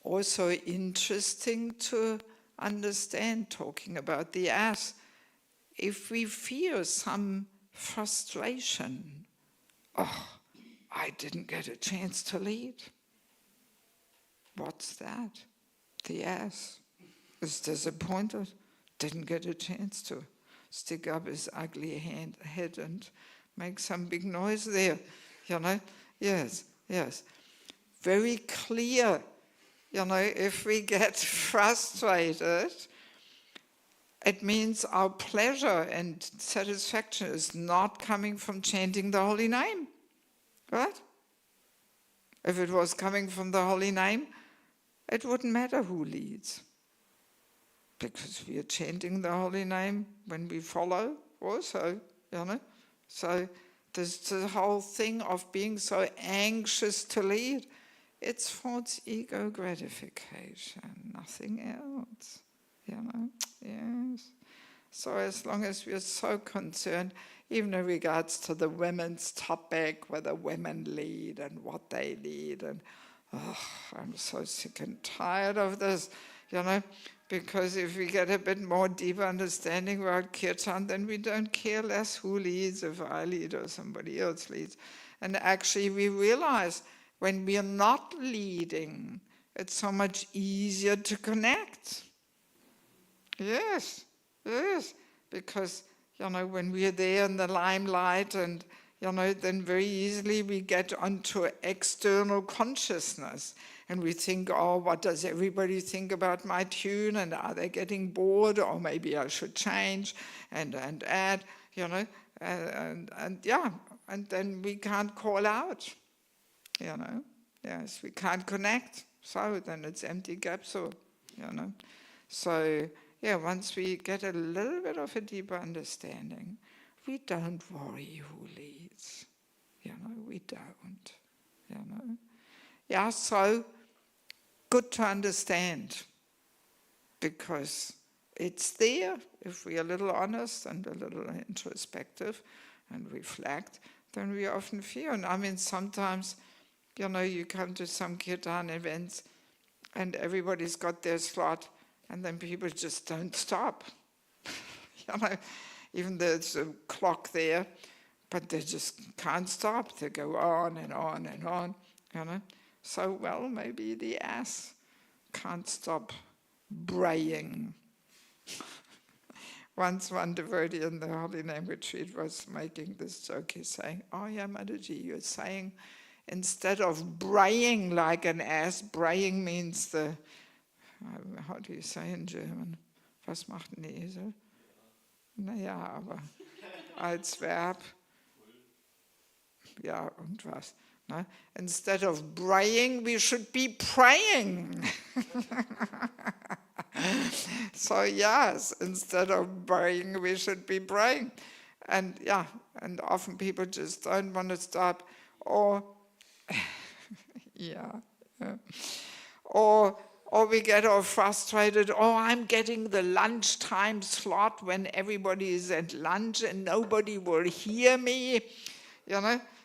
also interesting to understand, talking about the ass, if we feel some frustration, I didn't get a chance to lead. What's that? The ass is disappointed, didn't get a chance to stick up his ugly head and make some big noise there, Yes. Very clear, if we get frustrated, it means our pleasure and satisfaction is not coming from chanting the holy name, right? If it was coming from the holy name, it wouldn't matter who leads, because we are chanting the holy name when we follow also, So there's the whole thing of being so anxious to lead. It's false ego gratification, nothing else, Yes. So as long as we're so concerned, even in regards to the women's topic, whether women lead and what they lead, and I'm so sick and tired of this, because if we get a bit more deeper understanding about kirtan, then we don't care less who leads, if I lead or somebody else leads. And actually we realize when we are not leading, it's so much easier to connect. Yes, because, when we are there in the limelight and, then very easily we get onto external consciousness and we think, oh, what does everybody think about my tune, and are they getting bored, or maybe I should change and add, and then we can't call out, yes, we can't connect, so then it's empty capsule, So, once we get a little bit of a deeper understanding, we don't worry who leads. We don't. So good to understand, because it's there if we're a little honest and a little introspective and reflect, then we often feel. And I mean, sometimes, you come to some kirtan events and everybody's got their slot, and then people just don't stop. Even there's a clock there, but they just can't stop. They go on and on and on, So, well, maybe the ass can't stop braying. Once one devotee in the Holy Name retreat was making this joke. He's saying, oh yeah, Mataji, you're saying instead of braying like an ass, braying means how do you say in German? Was macht ein Esel? Naja, aber als Verb, ja, und was? Ne? Instead of braying, we should be praying. So yes, instead of braying, we should be praying. And and often people just don't want to stop, or or we get all frustrated, I'm getting the lunchtime slot when everybody is at lunch and nobody will hear me,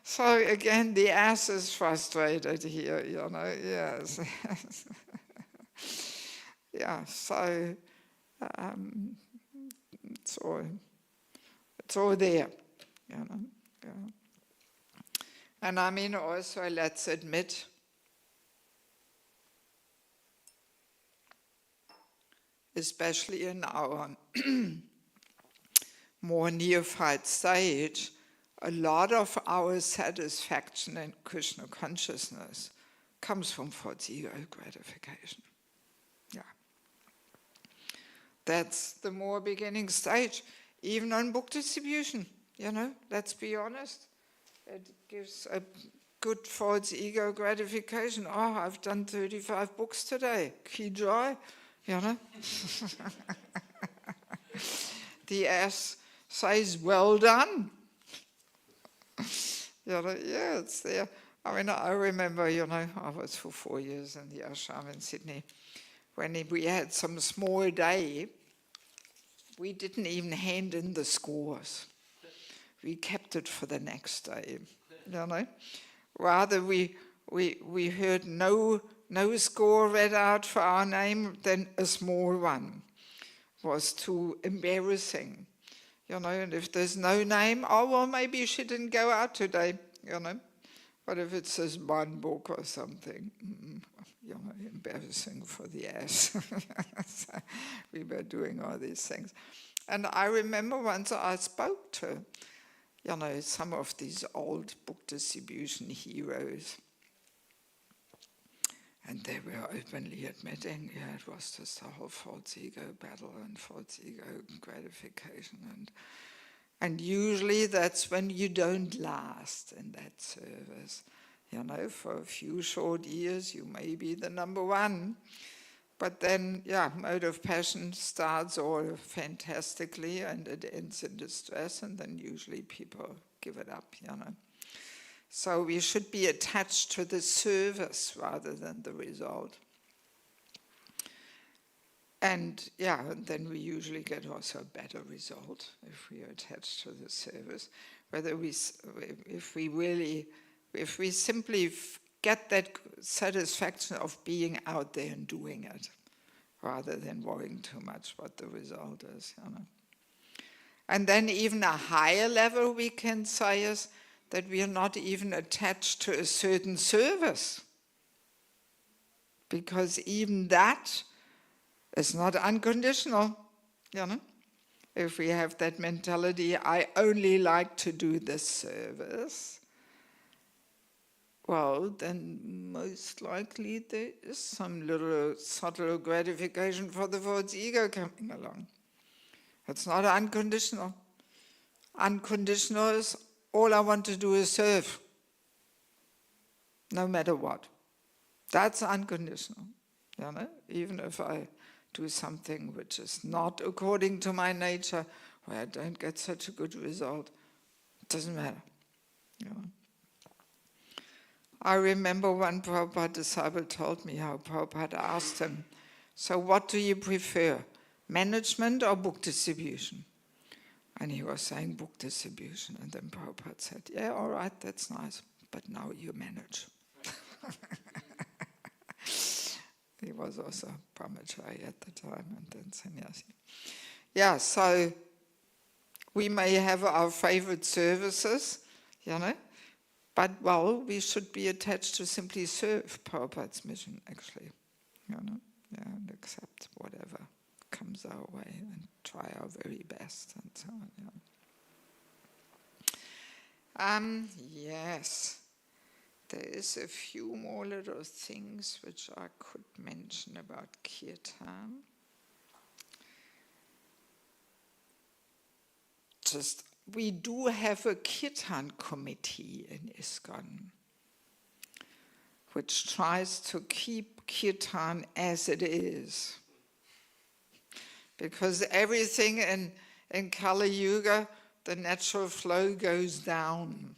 So again, the ass is frustrated here, yes. So it's all there, And I mean, also, let's admit, especially in our more neophyte stage, a lot of our satisfaction in Krishna consciousness comes from false ego gratification. That's the more beginning stage, even on book distribution, let's be honest. It gives a good false ego gratification. Oh, I've done 35 books today. Key joy, The ass says, well done. It's there. I mean, I remember, I was for 4 years in the ashram in Sydney. When we had some small day, we didn't even hand in the scores. We kept it for the next day, Rather, we heard no score read out for our name than a small one. Was too embarrassing, And if there's no name, well, maybe she didn't go out today, But if it says one book or something, embarrassing for the ass. So we were doing all these things. And I remember once I spoke to, some of these old book distribution heroes. And they were openly admitting, it was just a whole false ego battle and false ego gratification. And usually that's when you don't last in that service. For a few short years, you may be the number one. But then, mode of passion starts all fantastically and it ends in distress, and then usually people give it up, So we should be attached to the service rather than the result. And and then we usually get also a better result if we are attached to the service. If we simply get that satisfaction of being out there and doing it, rather than worrying too much what the result is. And then even a higher level we can say is that we are not even attached to a certain service, because even that is not unconditional. If we have that mentality, I only like to do this service, well, then most likely there is some little subtle gratification for the false ego coming along. It's not unconditional. Unconditional is all I want to do is serve, no matter what. That's unconditional. Even if I do something which is not according to my nature, where I don't get such a good result, it doesn't matter. I remember one Prabhupada disciple told me how Prabhupada asked him, so what do you prefer, management or book distribution? And he was saying book distribution. And then Prabhupada said, yeah, all right, that's nice, but now you manage. He was also brahmachari at the time and then sannyasi. Yeah, so we may have our favorite services, but, well, we should be attached to simply serve Prabhupada's mission, actually, and accept whatever comes our way and try our very best and so on. Yes, there is a few more little things which I could mention about kirtan. We do have a kirtan committee in ISKCON, which tries to keep kirtan as it is. Because everything in Kali Yuga, the natural flow goes down,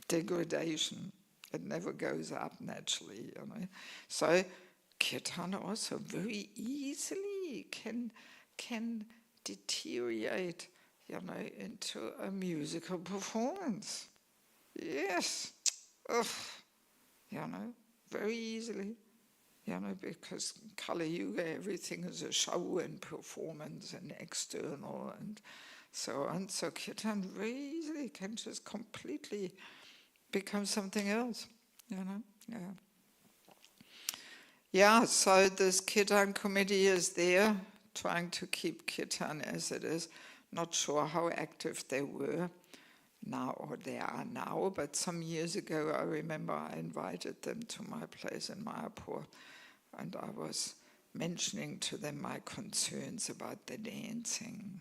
degradation. It never goes up naturally. So kirtan also very easily can deteriorate into a musical performance. Yes. Very easily. Because Kali Yuga, everything is a show and performance and external and so on. So kirtan very easily can just completely become something else. So this kirtan committee is there, trying to keep kirtan as it is. Not sure how active they were now, or they are now, but some years ago I remember I invited them to my place in Mayapur, and I was mentioning to them my concerns about the dancing,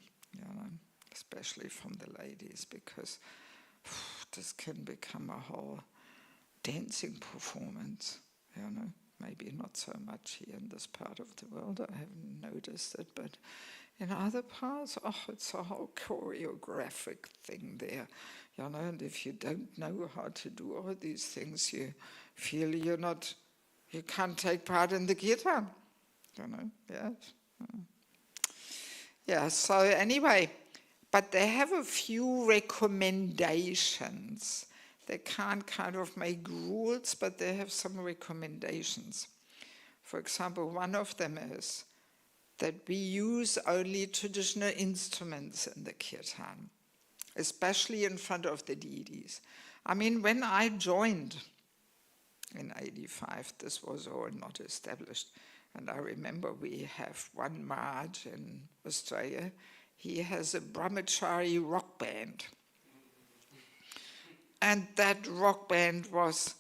especially from the ladies, because this can become a whole dancing performance, maybe not so much here in this part of the world, I haven't noticed it, but in other parts, it's a whole choreographic thing there, and if you don't know how to do all these things, you feel you can't take part in the kirtan, so anyway, but they have a few recommendations. They can't kind of make rules, but they have some recommendations. For example, one of them is that we use only traditional instruments in the kirtan, especially in front of the deities. When I joined in 85, this was all not established. And I remember we have one Maharaj in Australia. He has a brahmachari rock band. And that rock band was,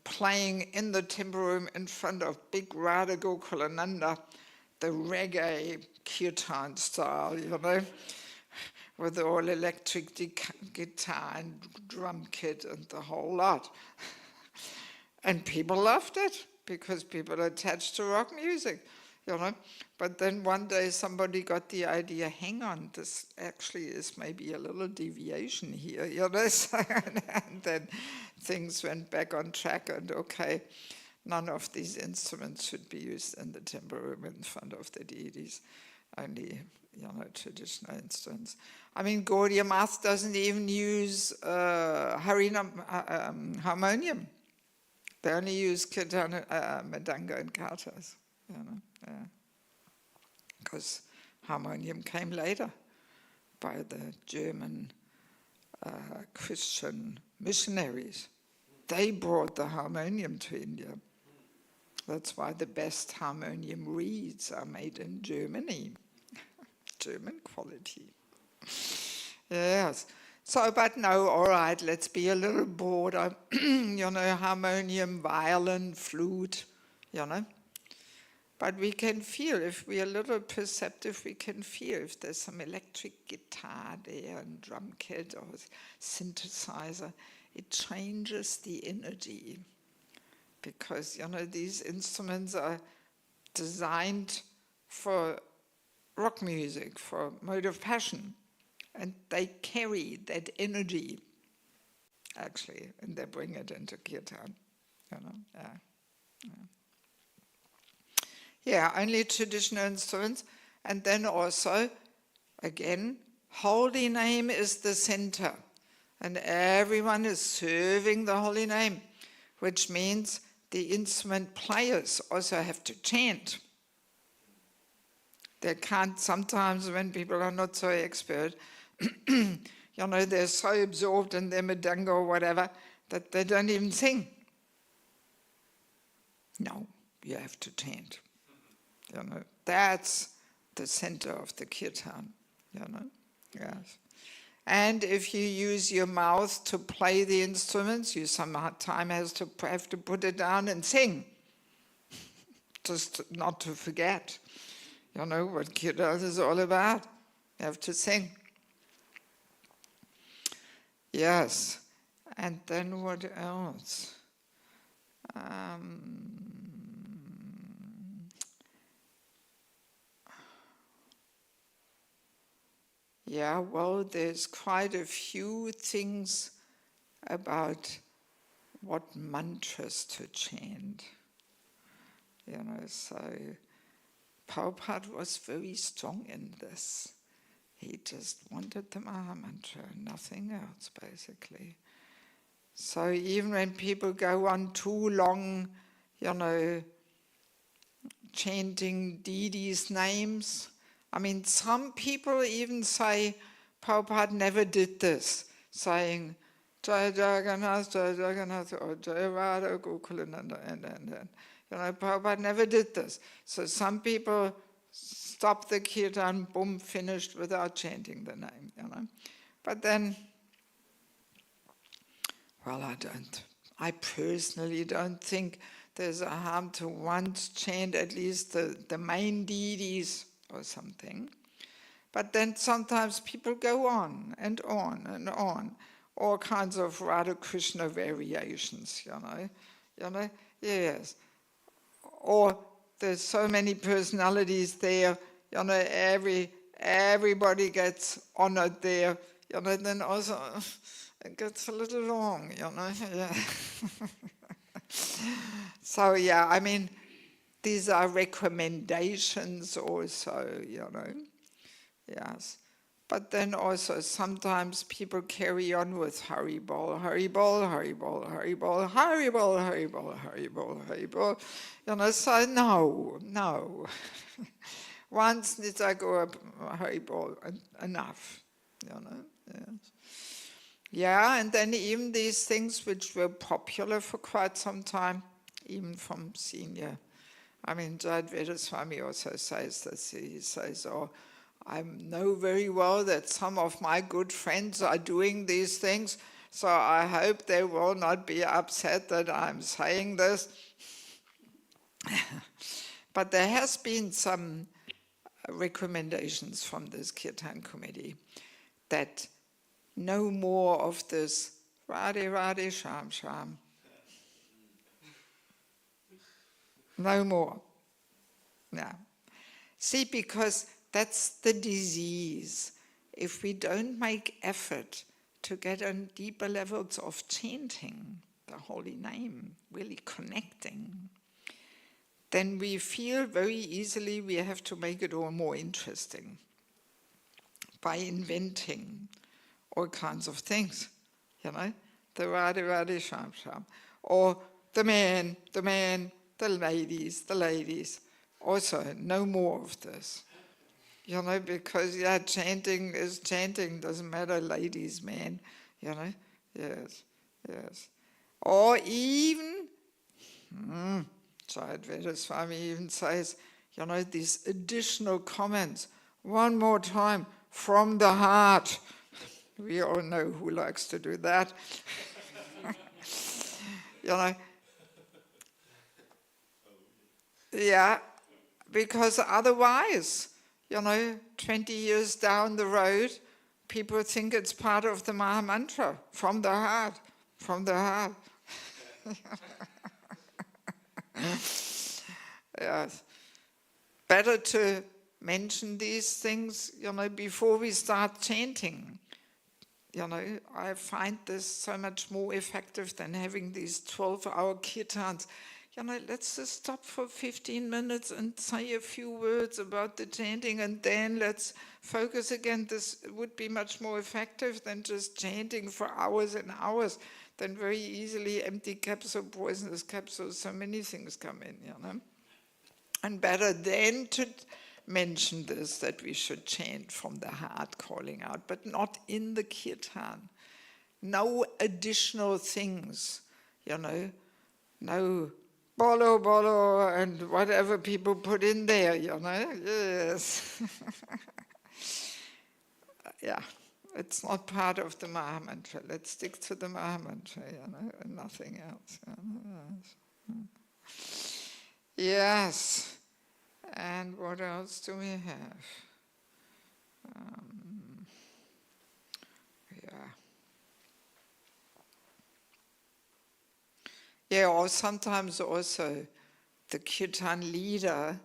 playing in the temple room in front of big Radha Gokulananda, the reggae kirtan style, with all electric guitar and drum kit and the whole lot. And people loved it, because people are attached to rock music, But then one day somebody got the idea, hang on, this actually is maybe a little deviation here, And then things went back on track, and okay, none of these instruments should be used in the temple room in front of the deities, only, traditional instruments. Gaudiya Math doesn't even use harmonium. They only use kirtan, madanga and kartas, Because harmonium came later by the German Christian missionaries. They brought the harmonium to India. That's why the best harmonium reeds are made in Germany. German quality. Yes. So, but no, all right, let's be a little broader. Harmonium, violin, flute, But we can feel, if we're a little perceptive, we can feel if there's some electric guitar there and drum kit or synthesizer, it changes the energy. Because, these instruments are designed for rock music, for mode of passion. And they carry that energy, actually, and they bring it into kirtan, Yeah, only traditional instruments. And then also, again, holy name is the center. And everyone is serving the holy name, which means the instrument players also have to chant. They can't, sometimes when people are not so expert, they're so absorbed in their mridanga or whatever that they don't even sing. No, you have to chant. That's the center of the kirtan. Yes. And if you use your mouth to play the instruments, you sometimes have to put it down and sing, just not to forget. What kirtan is all about. You have to sing. Yes, and then what else? There's quite a few things about what mantras to chant. So Prabhupada was very strong in this. He just wanted the Maha Mantra, nothing else, basically. So even when people go on too long, chanting deities' names, some people even say Prabhupada never did this, saying Jai Jagannath, or Jai Radha, Gokulananda, and Prabhupada never did this. So some people stop the kirtan, boom, finished without chanting the name, But then, I personally don't think there's a harm to once chant at least the main deities or something. But then sometimes people go on and on and on, all kinds of Radha Krishna variations, yes. Or there's so many personalities there, everybody gets honored there, then also it gets a little long, yeah. So these are recommendations also, yes. But then also sometimes people carry on with Hari Bol, Hari Bol, Hari Bol, Hari Bol, Hari Bol, Hari Bol, Hari Bol, Hari Bol. So no. Once did I go up Hari Bol, enough, yes. Yeah, and then even these things which were popular for quite some time, even from senior. Jayadvaita Swami also says this. He says, I know very well that some of my good friends are doing these things, so I hope they will not be upset that I'm saying this. But there has been some recommendations from this Kirtan committee that no more of this Radhe Radhe Sham Sham. No more. No. See, because that's the disease. If we don't make effort to get on deeper levels of chanting the holy name, really connecting, then we feel very easily we have to make it all more interesting by inventing all kinds of things, the Radhe Radhe Sham Sham, or the men, the ladies, Also, no more of this. You know, because, yeah, chanting is chanting, doesn't matter, ladies, men, you know. Yes, yes. Or even, Jayadvaita Swami even says, you know, these additional comments, one more time, from the heart. We all know who likes to do that. You know, yeah, because otherwise, you know, 20 years down the road, people think it's part of the Maha Mantra, from the heart, from the heart. Yes. Better to mention these things, you know, before we start chanting. You know, I find this so much more effective than having these 12-hour kirtans. You know, let's just stop for 15 minutes and say a few words about the chanting, and then let's focus again. This would be much more effective than just chanting for hours and hours. Then very easily empty capsule, poisonous capsules, so many things come in, you know. And better then to mention this, that we should chant from the heart, calling out, but not in the kirtan. No additional things, you know, no bolo bolo and whatever people put in there, you know, yes. Yeah, it's not part of the Maha Mantra. Let's stick to the Maha Mantra, you know, and nothing else. You know? Yes. And what else do we have? Yeah, or sometimes also the kirtan leader,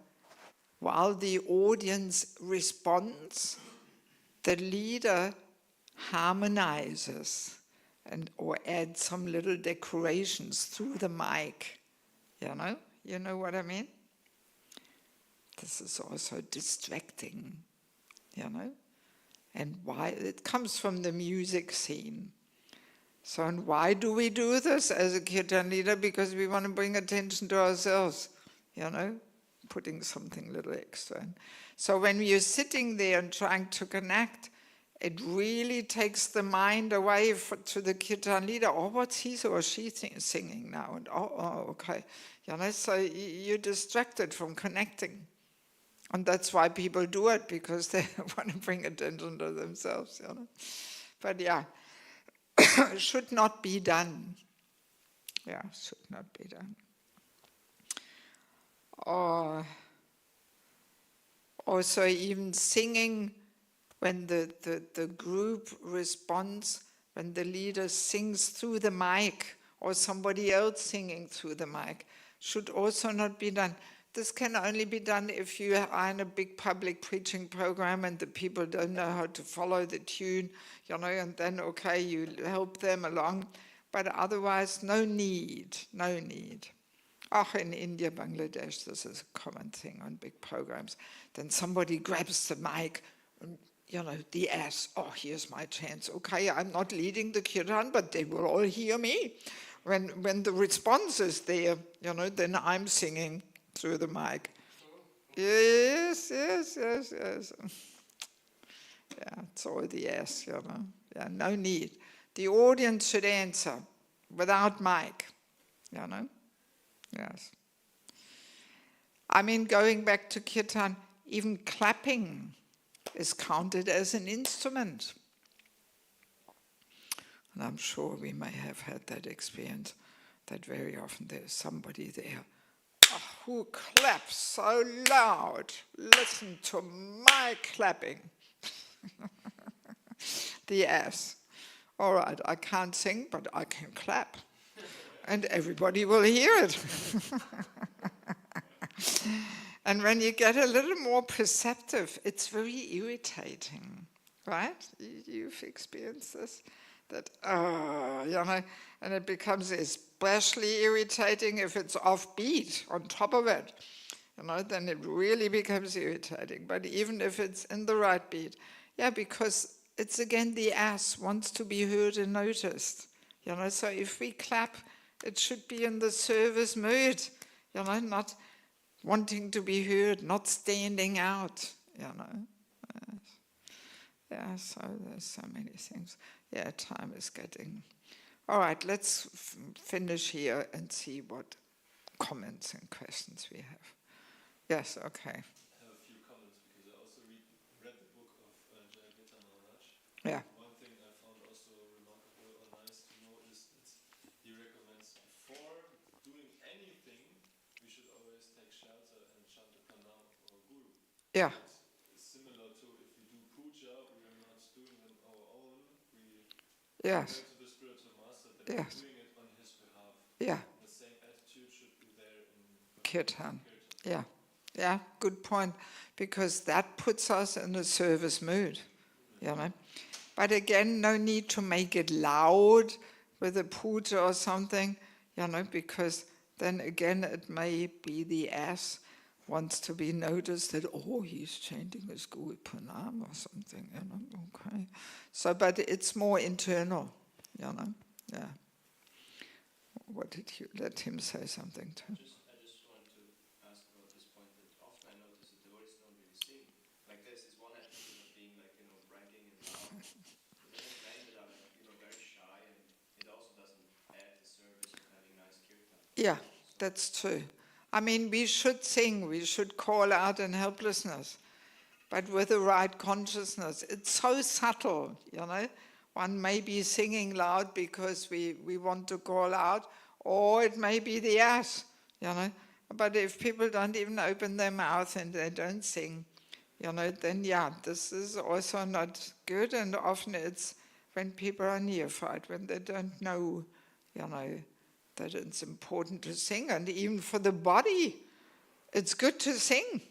while the audience responds, the leader harmonizes or adds some little decorations through the mic. You know what I mean? This is also distracting, you know? And why? It comes from the music scene. So, and why do we do this as a kirtan leader? Because we want to bring attention to ourselves, you know? Putting something little extra in. So when you're sitting there and trying to connect, it really takes the mind away to the kirtan leader. Oh, what's he or she singing now? And okay. You know, so you're distracted from connecting. And that's why people do it, because they want to bring attention to themselves, you know. But yeah, should not be done. Yeah, should not be done. Or also even singing when the group responds, when the leader sings through the mic, or somebody else singing through the mic, should also not be done. This can only be done if you are in a big public preaching program and the people don't know how to follow the tune, you know, and then, okay, you help them along. But otherwise, no need, no need. In India, Bangladesh, this is a common thing on big programs. Then somebody grabs the mic and, you know, the ass, here's my chance. Okay, I'm not leading the kirtan, but they will all hear me. When the response is there, you know, then I'm singing through the mic. Yes. Yeah, it's all the yes, you know. Yeah, no need. The audience should answer without mic, you know. Yes. I mean, going back to kirtan, even clapping is counted as an instrument. And I'm sure we may have had that experience, that very often there's somebody there who claps so loud. Listen to my clapping. The ass. All right, I can't sing, but I can clap. And everybody will hear it. And when you get a little more perceptive, it's very irritating, right? You've experienced this? That, you know, and it becomes especially irritating if it's offbeat on top of it. You know, then it really becomes irritating. But even if it's in the right beat, yeah, because it's again the ass wants to be heard and noticed. You know, so if we clap, it should be in the service mood, you know, not wanting to be heard, not standing out, you know. Yeah, so there's so many things. Yeah, time is getting... All right, let's finish here and see what comments and questions we have. Yes, okay. I have a few comments because I also read the book of Maharaj. Yeah. One thing I found also remarkable or nice to know is that he recommends before doing anything, we should always take shelter and chant the pranam of our guru. Yeah. It's similar to if we do puja, we are not doing them our own. We Yes. go to the spiritual master, that Yes. we're doing it on his behalf. Yeah. The same attitude should be there in Kirtan. Yeah. Yeah, good point. Because that puts us in a service mood, you know. But again, no need to make it loud with a puja or something, you know, because then again it may be the ass wants to be noticed that, oh, he's chanting his Guru Pranam or something, you know, okay. So, but it's more internal, you know, yeah. What did you let him say something to? I just want to ask about this point that often I notice that devotees don't really sing. Like there's this one attitude of being like, bragging and loud. But then there's many that are like, very shy, and it also doesn't add the service of having nice kirtan. Yeah, that's true. I mean, we should sing, we should call out in helplessness, but with the right consciousness. It's so subtle, you know. One may be singing loud because we want to call out, or it may be the ass, you know. But if people don't even open their mouth and they don't sing, you know, then yeah, this is also not good. And often it's when people are neophyte, when they don't know, you know, that it's important to sing. And even for the body, it's good to sing,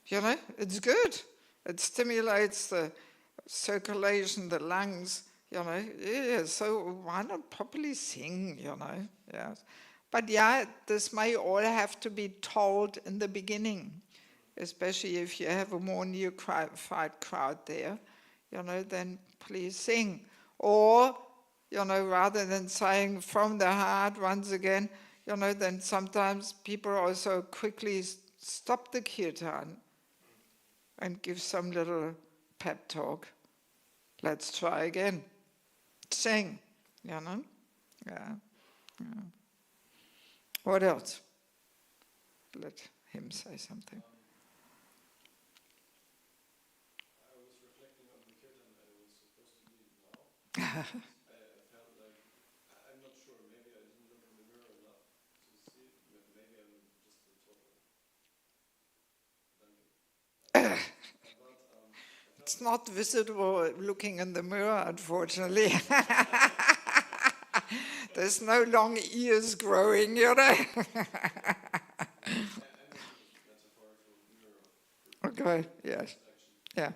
you know, it's good. It stimulates the circulation, the lungs, you know, yeah, so why not properly sing, you know, yes. But yeah, this may all have to be told in the beginning, especially if you have a more neophyte crowd there, you know, then please sing. Or, you know, rather than saying from the heart once again, you know, then sometimes people also quickly stop the kirtan and give some little pep talk. Let's try again. Sing, you know? Yeah. What else? Let him say something. I was reflecting on the kirtan I was supposed to lead now. I felt like, I'm not sure, maybe I didn't look in the mirror enough to see, maybe I'm just a total donkey. It's not visible looking in the mirror, unfortunately. There's no long ears growing, you know. I meant metaphorical mirror. Okay, yes. Reflection. Yeah.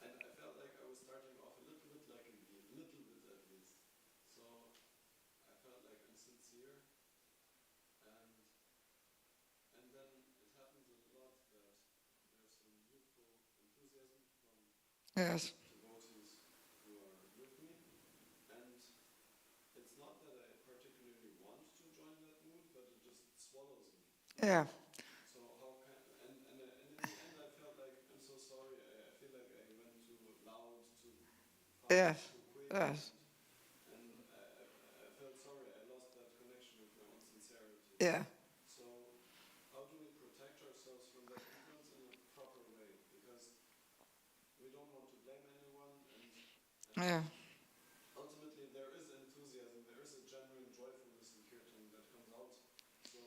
And I felt like I was starting off a little bit like a little bit at least. So I felt like I'm sincere, and then it happens a lot that there's some youthful enthusiasm from Yes. devotees who are with me, and it's not that I particularly want to join that mood, but it just swallows me. Yeah. So how can and in the end I felt like I'm so sorry. I feel like I went too loud, too fast, Yes. too quick, Yes. and I felt sorry. I lost that connection with my own sincerity. Yeah. So how do we protect ourselves from that influence in a proper way? Because we don't want to blame anyone, and Yeah. ultimately there is enthusiasm, there is a genuine joyfulness in kirtan that comes out. So,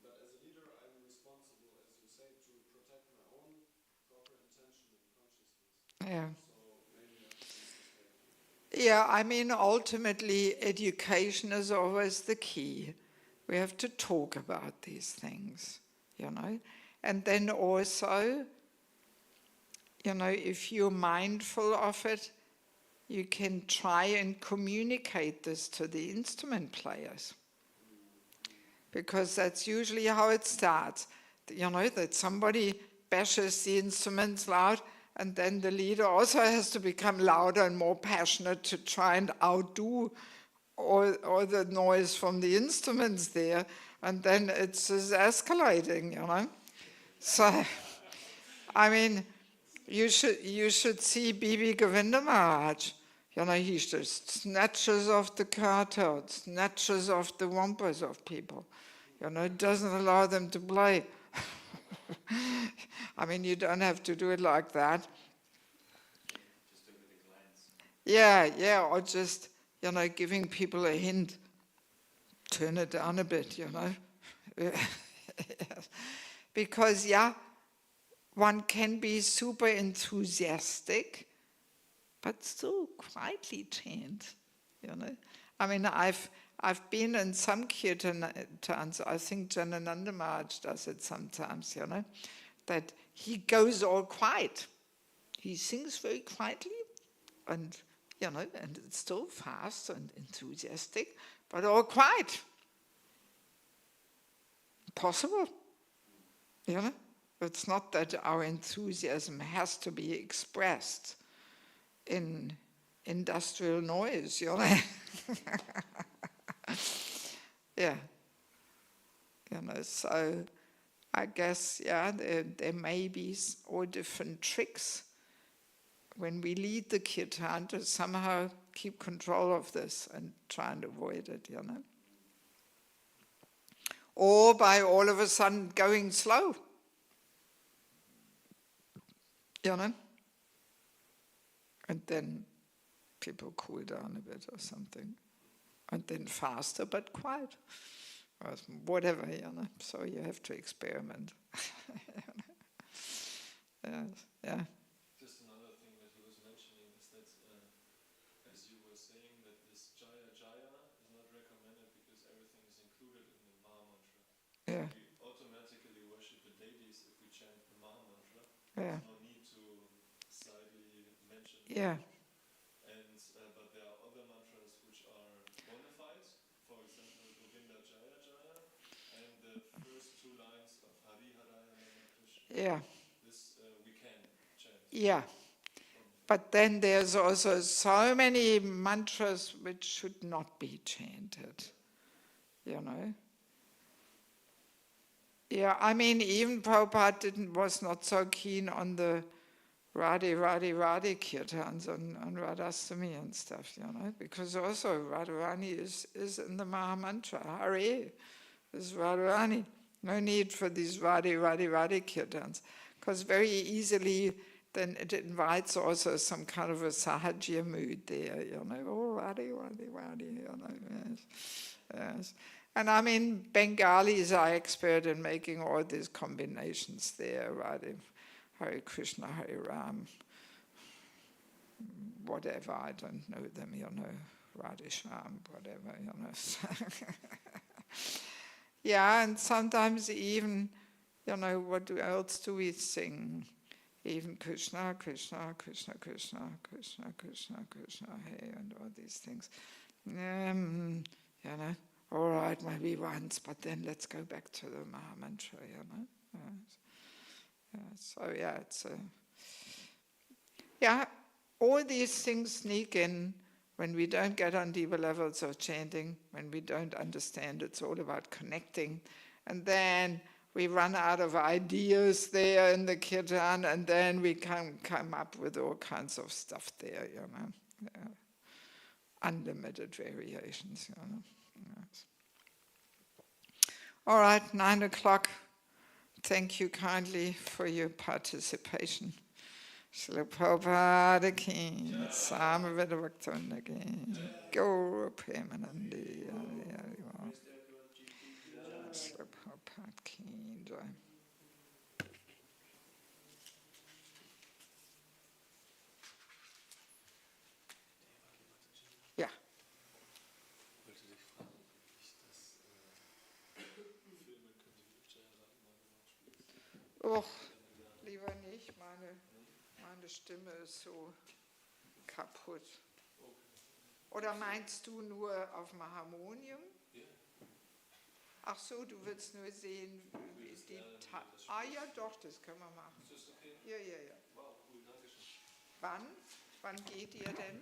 but as a leader, I'm responsible, as you say, to protect my own proper intention and consciousness. Yeah. So maybe that's the mistake. Yeah, I mean, ultimately, education is always the key. We have to talk about these things, you know. And then also, you know, if you're mindful of it, you can try and communicate this to the instrument players. Because that's usually how it starts. You know, that somebody bashes the instruments loud, and then the leader also has to become louder and more passionate to try and outdo all the noise from the instruments there, and then it's just escalating, you know. So, I mean, you should see Bibi Govinda Maharaj. You know, he just snatches off the cartels, snatches off the wampus of people. You know, doesn't allow them to play. I mean, you don't have to do it like that. Just do it with a glance. Yeah, or just, you know, giving people a hint. Turn it down a bit, you know. Because, yeah, one can be super enthusiastic, but still quietly chant, you know. I mean, I've been in some kirtans, I think Janananda Maharaj does it sometimes, you know, that he goes all quiet. He sings very quietly, and, you know, and it's still fast and enthusiastic, but all quiet. Possible, you know. It's not that our enthusiasm has to be expressed in industrial noise, you know. Yeah. You know, so I guess, yeah, there may be all different tricks when we lead the kirtan to somehow keep control of this and try and avoid it, you know. Or by all of a sudden going slow, you know. And then people cool down a bit or something. And then faster but quiet. Or whatever, you know. So you have to experiment. Yeah. Just another thing that he was mentioning is that, as you were saying, that this Jaya Jaya is not recommended because everything is included in the Maha Mantra. Yeah. We automatically worship the deities if we chant the Maha Mantra. Yeah. There's no need to sidely mention. Yeah. And but there are other mantras which are bona fide. For example, Govinda Jaya Jaya, and the first two lines of Hari Haraya Nama Krishna. Yeah. This we can chant. Yeah. But then there's also so many mantras which should not be chanted, you know. Yeah, I mean, even Prabhupada was not so keen on the Radhe kirtans on Radhastami and stuff, you know, because also Radharani is in the Maha Mantra. Hare is Radharani. No need for these Radhe kirtans, because very easily then it invites also some kind of a sahajya mood there, you know, oh, Radhe, you know, yes. And I mean, Bengalis are expert in making all these combinations there, Radhe, Hare Krishna, Hare Ram, whatever, I don't know them, you know, Radhe Sham, whatever, you know. Yeah, and sometimes even, you know, what else do we sing? Even Krishna, Krishna, Krishna, Krishna, Krishna, Krishna, Krishna, hey, and all these things. You know, all right, maybe once, but then let's go back to the Maha Mantra, you know. So yeah, it's all these things sneak in when we don't get on deeper levels of chanting, when we don't understand it's all about connecting, and then we run out of ideas there in the kirtan, and then we can come up with all kinds of stuff there, you know. Yeah. Unlimited variations, you know. Yes. All right, 9 o'clock. Thank you kindly for your participation. Srila Prabhupada ki, Samaveda Bhaktivinoda ki, Gaura Premanandi, Srila Prabhupada ki, Jai. Ja. Ich wollte dich fragen, ob ich das filmen könnte, wie du Jaya immer genau spielst. Och, lieber nicht, meine Stimme ist so kaputt. Oder meinst du nur auf dem Harmonium? Ja. Ach so, du willst nur sehen, wie die ja doch, das können wir machen. Ist das okay? Ja. Wow, cool, danke schön. Wann geht ihr denn?